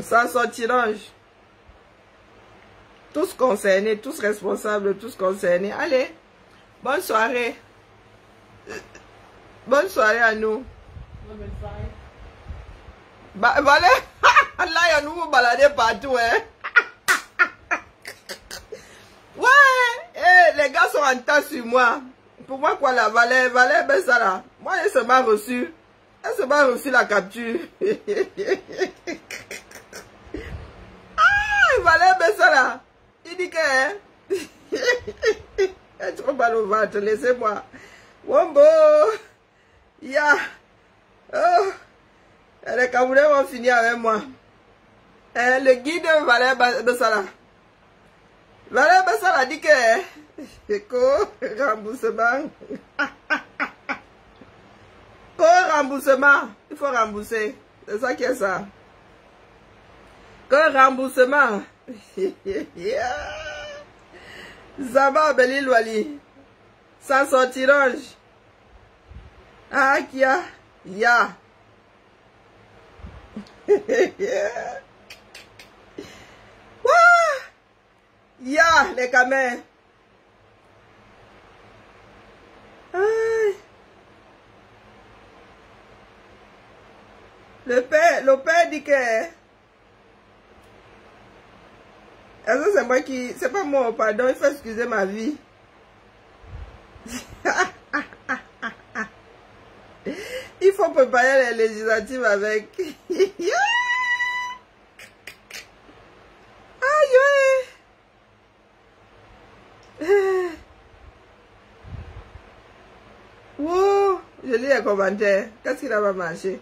Sans sortirage. Tous concernés, tous responsables, tous concernés. Allez, bonne soirée. Bonne soirée à nous. Voilà. Là, il y a nous vous balader partout. Hein? Ouais, les gars sont en tas sur moi. Pour moi, quoi, la Valère, ben ça là. Moi, elle se m'a reçu. Elle se m'a reçu la capture. Ah, Valère, ben ça là. Il dit que... Elle est trop mal au ventre, laissez-moi. Wombo. Ya. Oh. Les Camerounais vont finir avec moi. Le guide Valère Bessala. Valère Bessala dit que... Co-remboursement. Co-remboursement. Il faut rembourser. C'est ça qui est ça. Co-remboursement. Zaba Belil Wali. Sans sortirange. Ah, qui a? Ya. Ya, les camins. Le père dit que... Est-ce que c'est moi qui... C'est pas moi, pardon, il faut excuser ma vie. Il faut préparer les législatives avec... Wow, je lis les commentaires. Qu'est-ce qu'il a pas marché?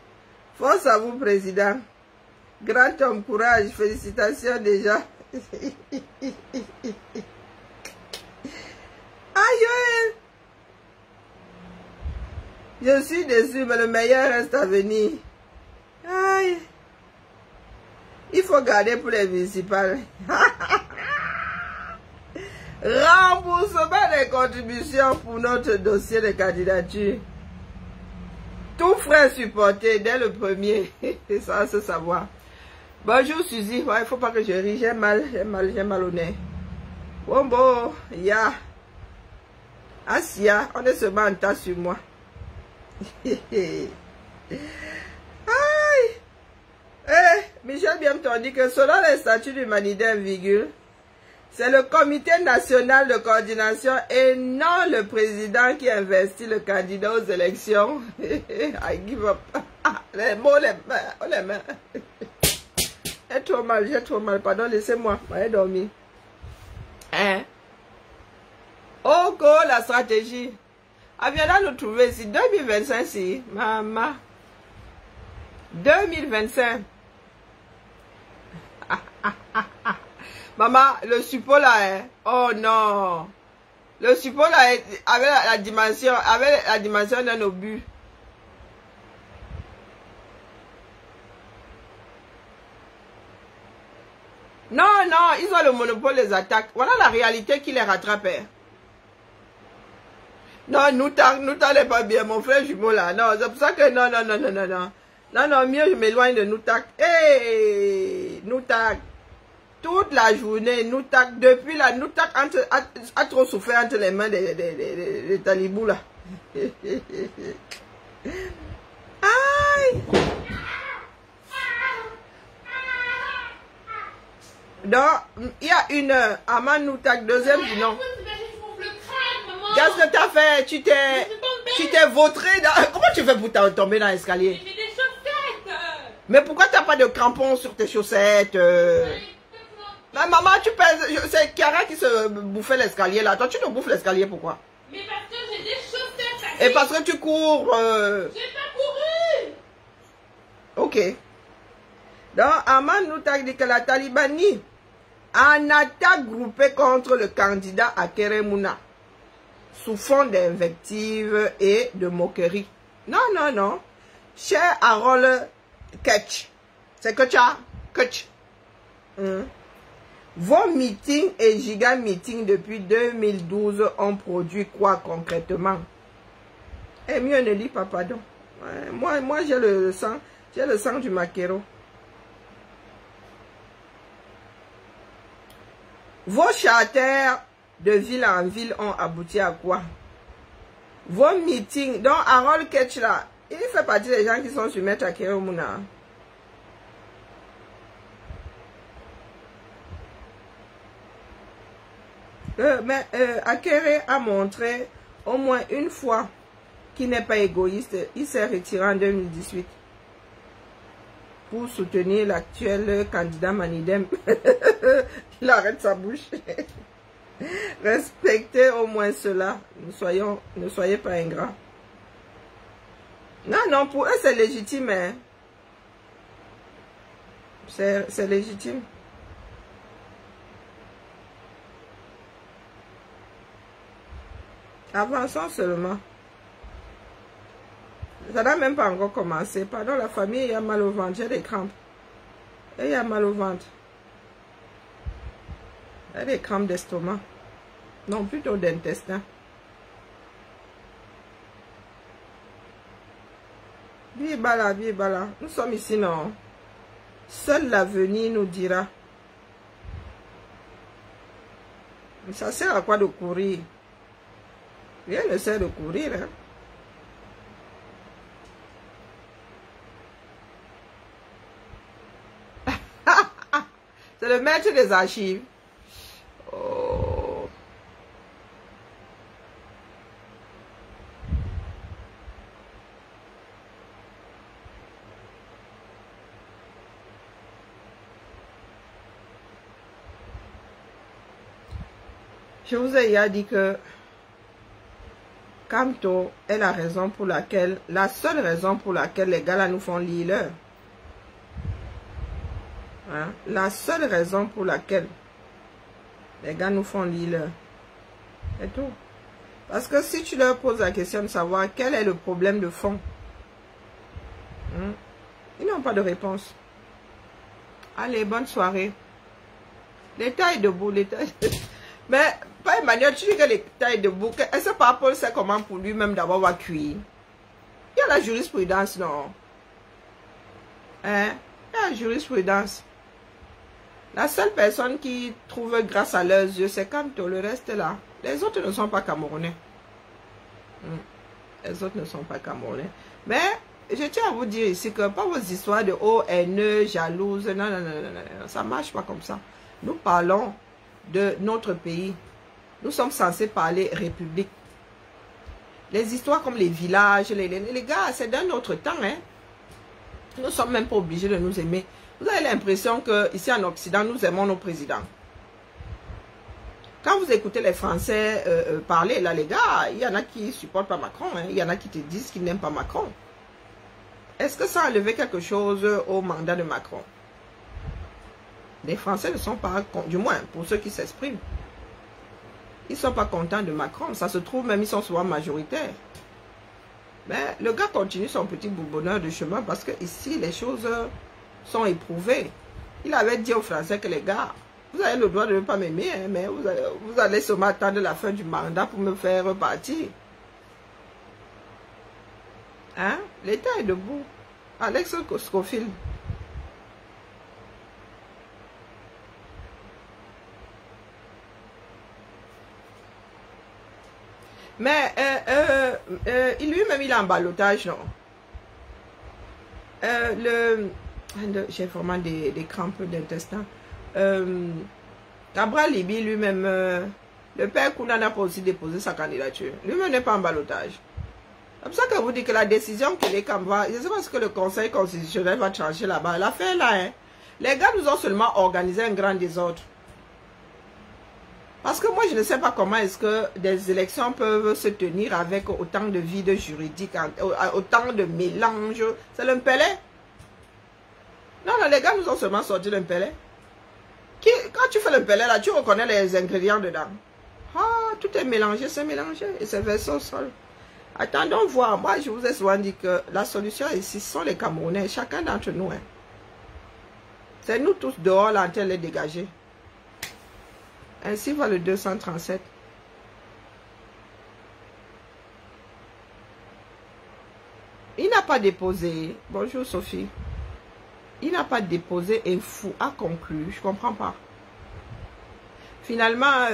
Force à vous, président. Grand homme, courage. Félicitations déjà. Aïe! Je suis déçu, mais le meilleur reste à venir. Aïe! Il faut garder pour les municipales. Remboursement des contributions pour notre dossier de candidature. Tout frais supporté dès le premier. Ça, c'est savoir. Bonjour Suzy. Ouais, il faut pas que je rie. J'ai mal au nez. Bon, ya. Asia, on est seulement en tas sur moi. Aïe. Michel Biamton dit que selon les statuts du Manidem, c'est le comité national de coordination et non le président qui investit le candidat aux élections. I give up. Les mots, les mains. J'ai trop mal. Pardon, laissez-moi. J'ai dormi. Hein? Oh, go, la stratégie. Elle viendra nous trouver ici. 2025, si. Maman. 2025. Maman, le support là, hein? Oh non. Le support là, avec la dimension d'un obus. Non, ils ont le monopole des attaques. Voilà la réalité qui les rattrape. Non, nous n'est pas bien, mon frère jumeau là. Non, c'est pour ça que non. Non, mieux je m'éloigne de Noutak. Hey, Noutak. Toute la journée, Noutak, depuis la Noutak a trop souffert entre les mains des talibous là. Aïe. Donc, il y a une heure, Aman Noutak, deuxième du nom. Qu'est-ce que t'as fait? Tu t'es vautré dans... Comment tu fais pour tomber dans l'escalier? J'ai des chaussettes. Mais pourquoi t'as pas de crampons sur tes chaussettes? Mais maman, tu pèses... C'est Chiara qui se bouffait l'escalier là. Toi, tu te bouffes l'escalier, pourquoi? Mais parce que j'ai des chaussettes. Et parce que tu cours... J'ai pas couru. Ok. Donc, Aman Noutak dit que la Talibanie en attaque groupée contre le candidat à Keremouna sous fond d'invectives et de moqueries. Non. Cher Harold Ketch. C'est Ketch. Vos meetings et giga meetings depuis 2012 ont produit quoi concrètement? Eh, mieux ne lis pas, pardon. Ouais, moi j'ai le sang du maquereau. Vos charters de ville en ville ont abouti à quoi? Vos meetings, donc Harold Ketch là, il fait partie des gens qui sont sur Maître Keremouna. Mais Akere a montré au moins une fois qu'il n'est pas égoïste. Il s'est retiré en 2018 pour soutenir l'actuel candidat Manidem. Il arrête sa bouche. Respectez au moins cela. Ne soyez pas ingrats. Non, pour eux c'est légitime. Hein. C'est légitime. Avançons seulement. Ça n'a même pas encore commencé. Pardon, la famille, il y a mal au ventre. J'ai des crampes. Et il y a mal au ventre. Il y a des crampes d'estomac. Non, plutôt d'intestin. Bibala, bibala. Nous sommes ici, non? Seul l'avenir nous dira. Mais ça sert à quoi de courir? Rien ne sert de courir, hein? C'est le maître des archives. Oh. Je vous ai hier dit que Camto est la raison pour laquelle, la seule raison pour laquelle les gars là nous font lire l'heure. Hein? La seule raison pour laquelle les gars nous font lire l'heure. C'est tout. Parce que si tu leur poses la question de savoir quel est le problème de fond, hein? Ils n'ont pas de réponse. Allez, bonne soirée. L'État est debout, l'État est... Mais, pas Emmanuel, tu dis que l'État est debout. Est-ce que par Paul sait comment pour lui-même d'abord va cuire? Il y a la jurisprudence, non? Hein? Il y a la jurisprudence. La seule personne qui trouve grâce à leurs yeux, c'est Camto. Le reste est là. Les autres ne sont pas Camerounais. Les autres ne sont pas Camerounais. Mais, je tiens à vous dire ici que pas vos histoires de oh, haineux, jalouse. Non, non, non, non, non. Ça ne marche pas comme ça. Nous parlons de notre pays. Nous sommes censés parler république. Les histoires comme les villages, les gars, c'est d'un autre temps. Hein? Nous ne sommes même pas obligés de nous aimer. Vous avez l'impression qu'ici en Occident, nous aimons nos présidents. Quand vous écoutez les Français parler, là, les gars, il y en a qui ne supportent pas Macron. Hein? Il y en a qui te disent qu'ils n'aiment pas Macron. Est-ce que ça a enlevé quelque chose au mandat de Macron? Les Français ne sont pas, du moins pour ceux qui s'expriment, ils ne sont pas contents de Macron. Ça se trouve même, ils sont souvent majoritaires. Mais le gars continue son petit bourbonneur de chemin parce que ici, les choses sont éprouvées. Il avait dit aux Français que les gars, vous avez le droit de ne pas m'aimer, hein, mais vous allez seulement attendre la fin du mandat pour me faire repartir. Hein? L'État est debout. Alex Scofield. Mais lui-même, il est en ballottage, non? J'ai vraiment des crampes d'intestin. Cabral Libi, lui-même, le père Kounan n'a pas aussi déposé sa candidature. Lui-même n'est pas en ballottage. C'est pour ça que vous dites que la décision que les Cambras, je ne sais pas ce que le Conseil constitutionnel va trancher là-bas. L'affaire là, hein, les gars nous ont seulement organisé un grand désordre. Parce que moi, je ne sais pas comment est-ce que des élections peuvent se tenir avec autant de vide juridique, autant de mélange. C'est l'impellé. Non, non, les gars nous ont seulement sorti l'impellé. Quand tu fais l'impellé, là, tu reconnais les ingrédients dedans. Ah, tout est mélangé, c'est mélangé. Et c'est versé au sol. Attendons voir. Moi, je vous ai souvent dit que la solution ici, ce sont les Camerounais, chacun d'entre nous. Hein. C'est nous tous dehors, là, en train de les dégager. Ainsi va le 237. Il n'a pas déposé. Bonjour Sophie. Il n'a pas déposé et fou a conclu. Je ne comprends pas. Finalement,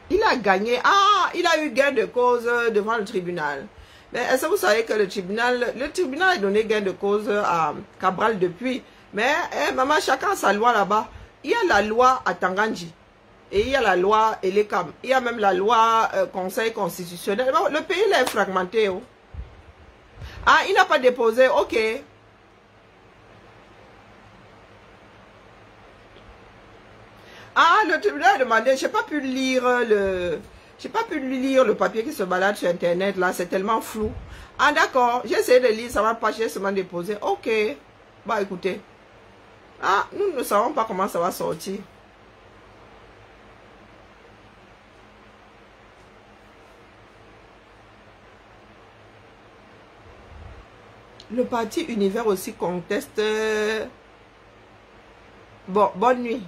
il a gagné. Ah, il a eu gain de cause devant le tribunal. Mais est-ce que vous savez que le tribunal a donné gain de cause à Cabral depuis. Mais, maman, chacun a sa loi là-bas. Il y a la loi à Tangandji. Et il y a la loi Elekam. Il y a même la loi Conseil constitutionnel. Bon, le pays là est fragmenté. Oh. Ah, il n'a pas déposé. Ok. Ah, le tribunal a demandé. Je n'ai pas pu lire J'ai pas pu lire le papier qui se balade sur Internet, là, c'est tellement flou. Ah, d'accord, j'ai essayé de lire, ça va pas, j'ai seulement déposé. Ok, bah écoutez. Ah, nous ne savons pas comment ça va sortir. Le parti Univers aussi conteste. Bon, bonne nuit.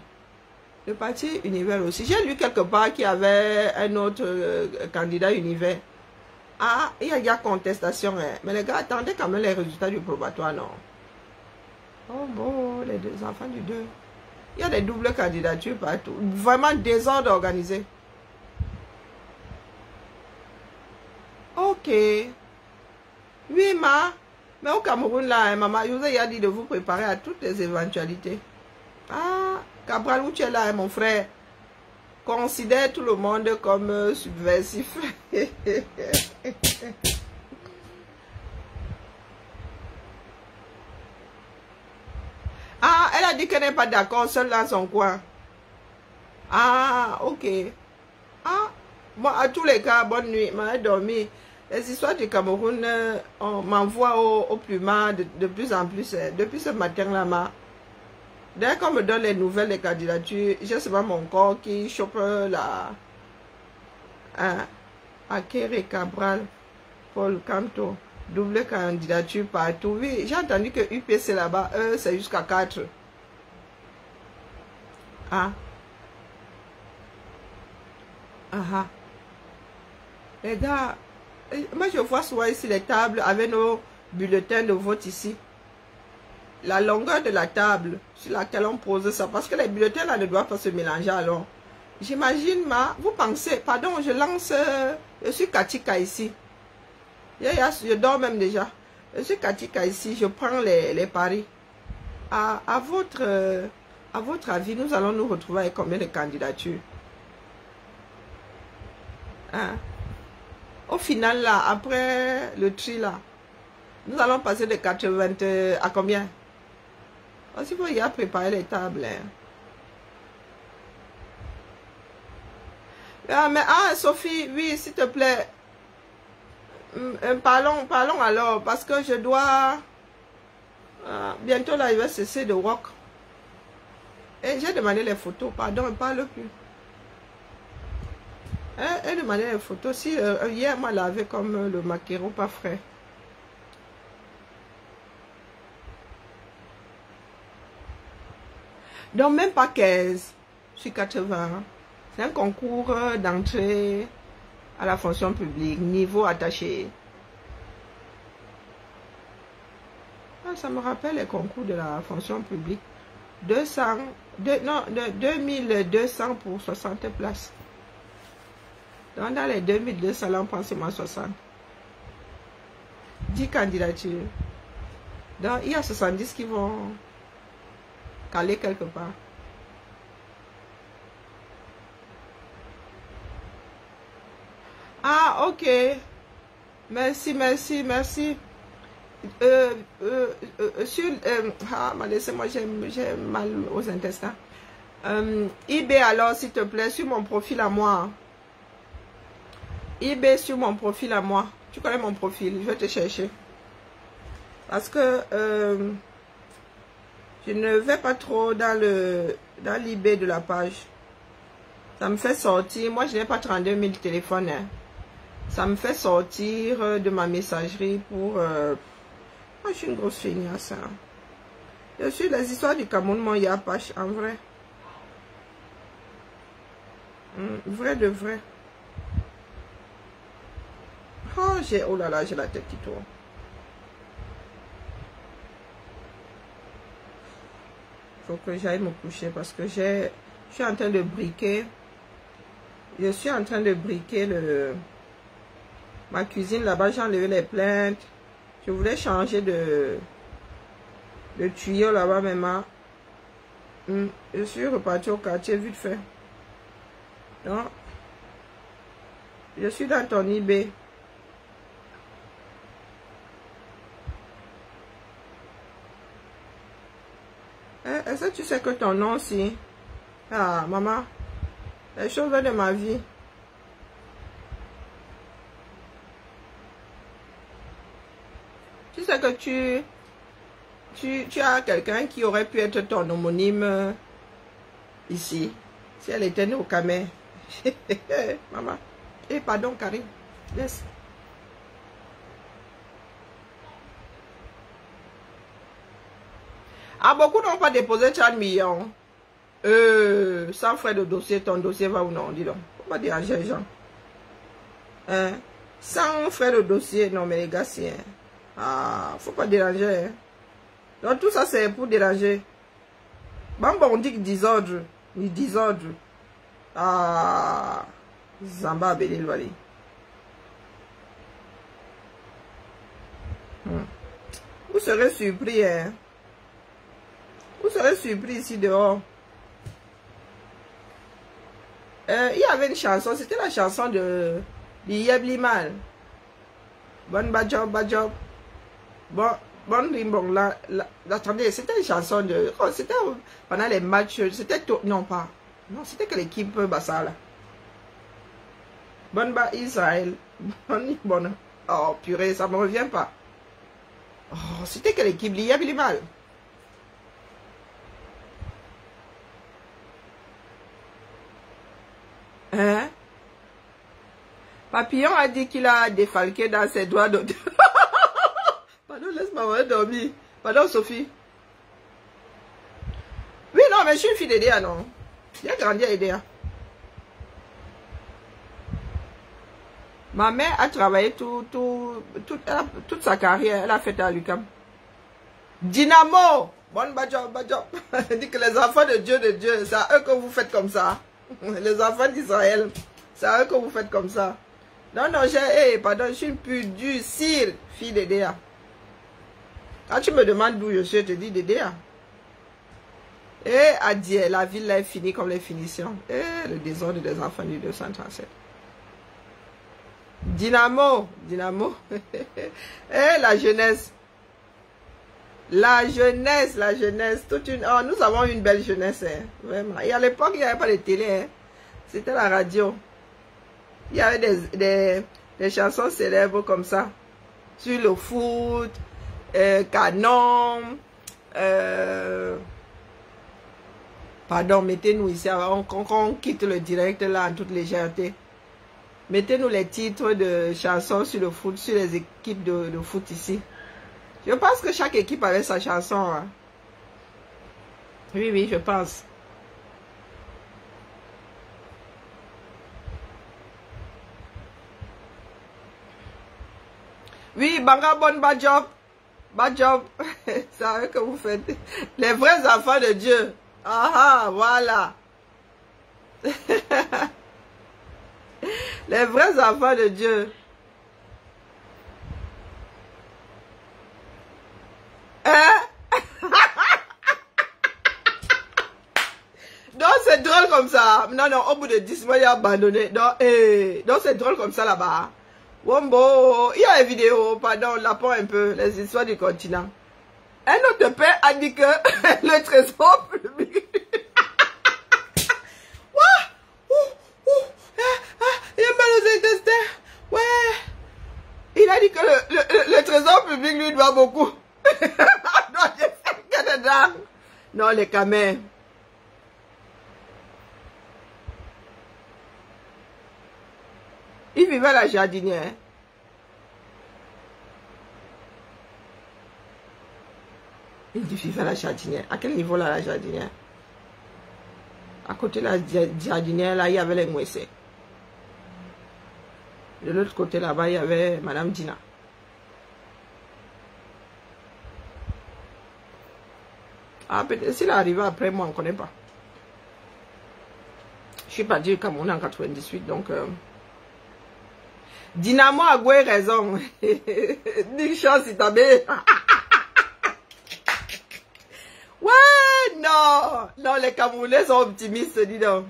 Le parti Univers aussi. J'ai lu quelque part qu'il y avait un autre candidat Univers. Ah, il y a contestation. Hein. Mais les gars, attendez quand même les résultats du probatoire, non? Oh bon, les deux enfants du 2. Il y a des doubles candidatures partout. Vraiment désordre organisé. Ok. Oui, mais au Cameroun, là, maman, je vous ai dit de vous préparer à toutes les éventualités. Ah, Cabral, où tu es là, hein, mon frère? Considère tout le monde comme subversif. Ah, elle a dit qu'elle n'est pas d'accord, seule dans son coin. Ah, ok. Ah, bon, à tous les cas, bonne nuit, m'a dormi. Les histoires du Cameroun, on m'envoie au plumard de plus en plus. Depuis ce matin-là, dès qu'on me donne les nouvelles des candidatures, je sais pas mon corps qui chope la... Akere Cabral, Paul Canto, double candidature partout. Oui, j'ai entendu que UPC là-bas, eux, c'est jusqu'à 4. Ah. Ah. Les gars, moi je vois souvent ici les tables avec nos bulletins de vote ici. La longueur de la table sur laquelle on pose ça, parce que les bulletins là ne doivent pas se mélanger alors. J'imagine, vous pensez, pardon, je lance, je suis Katika ici. Je dors même déjà. Je suis Katika ici, je prends les paris. À votre avis, nous allons nous retrouver avec combien de candidatures? Hein? Au final, là, après le tri, là, nous allons passer de 80 à combien? Parce qu'il faut y préparer les tables. Hein. Ah, mais, Sophie, oui, s'il te plaît. Parlons alors, parce que je dois... bientôt, là, il va cesser de rock. Et j'ai demandé les photos, pardon, elle ne parle plus. Elle demandait les photos. Si hier, moi, elle avait comme le maquereau pas frais. Donc, même pas 15. Je suis 80. C'est un concours d'entrée à la fonction publique, niveau attaché. Ah, ça me rappelle les concours de la fonction publique. 2200 pour 60 places. Donc, dans les 2200, là, on prend seulement 60. 10 candidatures. Donc, il y a 70 qui vont caler quelque part. Ah, ok. Merci. Laissez-moi, j'ai mal aux intestins. eBay, alors, s'il te plaît, sur mon profil à moi. eBay, sur mon profil à moi. Tu connais mon profil, je vais te chercher. Parce que je ne vais pas trop dans l'eBay de la page. Ça me fait sortir. Moi, je n'ai pas 32 000 téléphones. Hein. Ça me fait sortir de ma messagerie pour... Moi, je suis une grosse feignasse. Hein. Je suis les histoires du Cameroun, mon Yapache, en vrai. Vrai de vrai. Oh là là, j'ai la tête qui tourne. Il faut que j'aille me coucher parce que je suis en train de briquer. Je suis en train de briquer ma cuisine là-bas. J'ai enlevé les plaintes. Je voulais changer de tuyau là-bas, même. Je suis reparti au quartier vite fait. Donc, je suis dans ton eBay. Est-ce que tu sais que ton nom aussi? Ah, maman. Les choses de ma vie. Tu sais que tu as quelqu'un qui aurait pu être ton homonyme ici. Si elle était née au Camer. Maman. Eh, pardon, Karine. Laisse. Ah, beaucoup n'ont pas déposé 30 millions. Sans frais de dossier, ton dossier va ou non, dis donc. Faut pas déranger les gens. Hein? Sans frais de dossier, non mais les gars, c'est... Ah, faut pas déranger. Hein? Donc tout ça, c'est pour déranger. Bon, on dit que désordre. Ni désordre. Ah, Zamba Belil Valley. Vous serez surpris, hein? Vous serez surpris ici dehors. Il y avait une chanson, c'était la chanson de Limal. Bon Bajob, Bajob. Bon Rimbong, là, attendez, c'était une chanson de... Oh, c'était pendant les matchs, c'était tout... Non, pas. Non, c'était que l'équipe Bassala. Bon Ba Israël. Bon. Oh, purée, ça me revient pas. Oh, c'était que l'équipe Limal. Hein? Papillon a dit qu'il a défalqué dans ses doigts de... Pardon, laisse-moi dormir. Pardon, Sophie. Oui, non, mais je suis une fille d'Edea, non? J'ai grandi à Edea. Ma mère a travaillé toute sa carrière. Elle a fait à l'UQAM. Dynamo! Bon, Bajob. Elle dit que les enfants de Dieu, c'est à eux que vous faites comme ça. Les enfants d'Israël, c'est à eux que vous faites comme ça. Non, pardon, je suis une pure dure cire, fille d'Edea. Quand tu me demandes d'où je suis, je te dis d'Edea. Adieu, la ville là est finie comme les finitions. Le désordre des enfants du 237. Dynamo. La jeunesse. La jeunesse. Toute une... Oh, nous avons une belle jeunesse. Hein, vraiment. Et à l'époque, il n'y avait pas de télé. Hein. C'était la radio. Il y avait des chansons célèbres comme ça. Sur le foot, canon. Pardon, mettez-nous ici. On quitte le direct là en toute légèreté. Mettez-nous les titres de chansons sur le foot, sur les équipes de foot ici. Je pense que chaque équipe avait sa chanson. Hein. Oui, je pense. Oui, Banga Bon Bajob. C'est à eux que vous faites. Les vrais enfants de Dieu. Ah, voilà. Les vrais enfants de Dieu. Donc c'est drôle comme ça. Non, au bout de 10 mois, il a abandonné. Donc c'est drôle comme ça là-bas. Wombo, il y a une vidéo, pardon, on l'apprend un peu, les histoires du continent. Un autre père a dit que le trésor public... il a mal aux intestins. Ouais. Il a dit que le trésor public lui doit beaucoup. Non, les camins. Il vivait à la jardinière. Il vivait à la jardinière. À quel niveau là, la jardinière? À côté de la jardinière, là, il y avait les mouessés. De l'autre côté, là-bas, il y avait Madame Dina. Ah, peut-être s'il est arrivé après moi, on ne connaît pas. Je suis parti du Cameroun en 98, donc... Dynamo a goué raison. Dis chance, il t'a bé. Ouais, non. Non, les Camerounais sont optimistes, dis donc.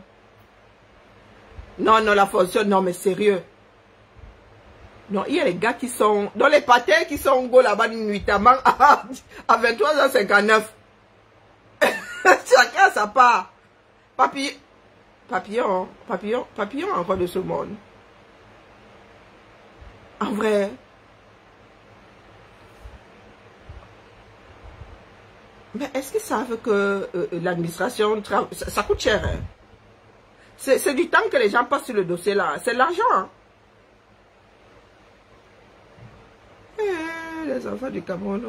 Non, la fonction, non, mais sérieux. Non, il y a les gars qui sont... Dans les patins qui sont go là-bas nuitamment à 23h59. Chacun sa part. Papillon encore de ce monde. En vrai. Mais est-ce qu'ils savent que l'administration... Ça coûte cher. Hein? C'est du temps que les gens passent sur le dossier là. C'est l'argent. Hein? Les enfants du Cameroun.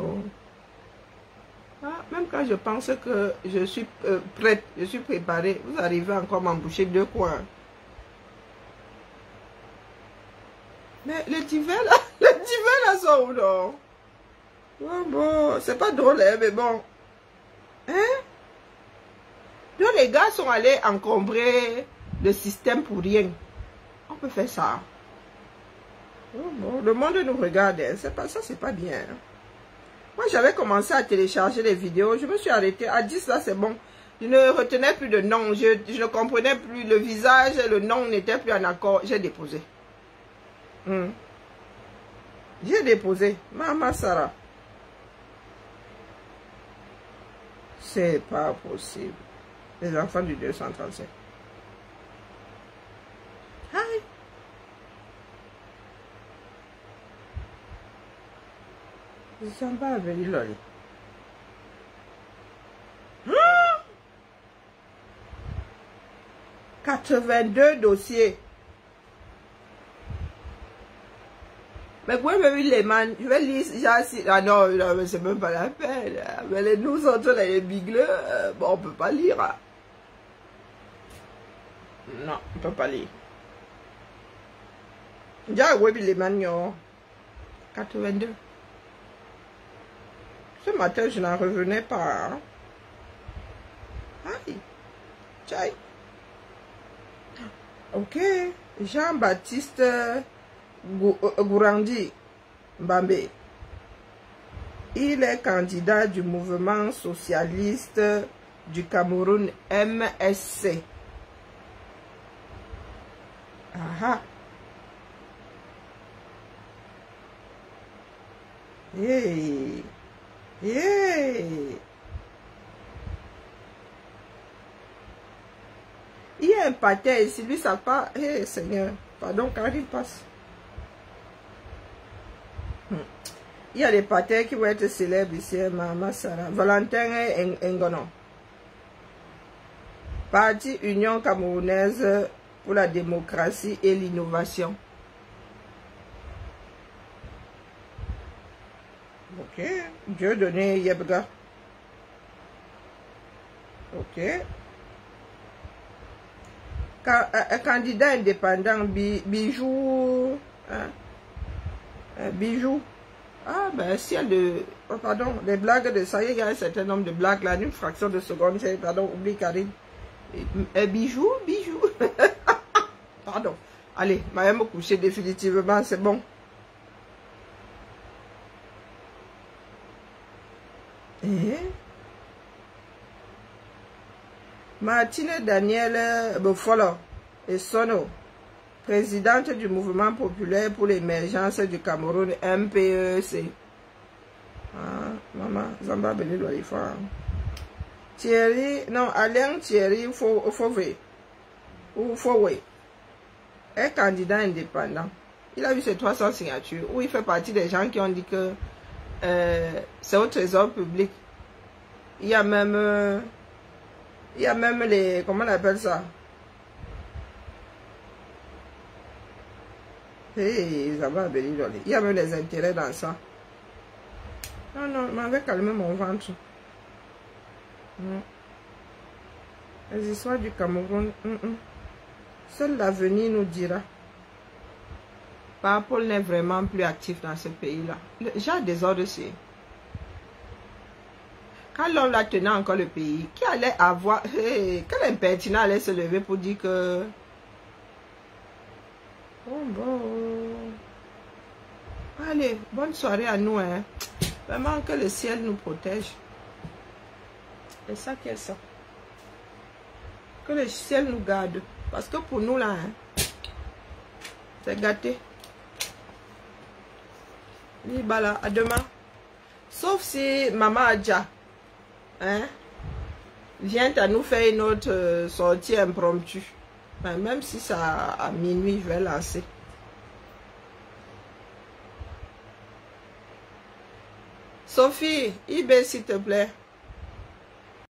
Oh. Ah, même quand je pense que je suis prête, je suis préparée, vous arrivez encore à m'emboucher 2 coins. Mais les divers là, sont où non? Oh, bon, c'est pas drôle, hein, mais bon. Hein? Donc les gars sont allés encombrer le système pour rien. On peut faire ça. Oh, bon, le monde nous regarde, hein. C'est pas ça, c'est pas bien. Moi, j'avais commencé à télécharger les vidéos. Je me suis arrêtée. À 10, là, c'est bon. Je ne retenais plus de nom. Je ne comprenais plus. Le visage et le nom n'étaient plus en accord. J'ai déposé. J'ai déposé. Maman Sarah. C'est pas possible. Les enfants du 237. Hi. Je sens pas venir là. 82 dossiers. Mais vous pouvez me lire les man. Je vais lire. Ah non, non c'est même pas la peine. Mais les nous autres, les bigleux, bon, on peut pas lire. Hein. Non, on peut pas lire. Déjà, oui, les man, 82. Ce matin, je n'en revenais pas. Hein. Aïe. Tchaï. Ok. Jean-Baptiste Gourandi Mbambe. Il est candidat du mouvement socialiste du Cameroun MSC. Aha. Hey. Yeah. Il y a un pâté ici, lui ça pas. Hey, Seigneur, pardon, quand il passe. Il y a des pâtés qui vont être célèbres ici, Maman Sarah. Valentin Ngono. Parti Union Camerounaise pour la démocratie et l'innovation. Ok, Dieu donné Yebga. Ok. Candidat indépendant, Bijou. Hein? Bijou. Ah, ben, si elle de. Oh, pardon, les blagues de ça, il y a un certain nombre de blagues là, une fraction de seconde, pardon, oublie Karine. Bijou. Pardon. Allez, je vais me coucher définitivement, c'est bon. Martine Daniel Bofolo et Sono, présidente du mouvement populaire pour l'émergence du Cameroun, MPEC. Ah, maman, Zamba Beni Lolifa. Thierry, non, Alain Thierry Fauvé, ou Fauvé, est candidat indépendant. Il a eu ses 300 signatures, où il fait partie des gens qui ont dit que c'est au trésor public. Il y a même les, comment on appelle ça? Hey, ça va, il y a même les intérêts dans ça. Non, non, je m'avais calmé mon ventre. Les histoires du Cameroun, seul l'avenir nous dira. Paul n'est vraiment plus actif dans ce pays-là. J'ai des ordres aussi. Quand l'on l'a tenu encore le pays, qui allait avoir... Hey, quel impertinent allait se lever pour dire que... Oh bon... Allez, bonne soirée à nous. Hein. Vraiment que le ciel nous protège. C'est ça qui est ça. Que le ciel nous garde. Parce que pour nous là, hein, c'est gâté. Voilà, à demain. Sauf si Maman Adja hein, vient à nous faire une autre sortie impromptue. Même si ça à minuit, je vais lancer. Sophie, eBay s'il te plaît.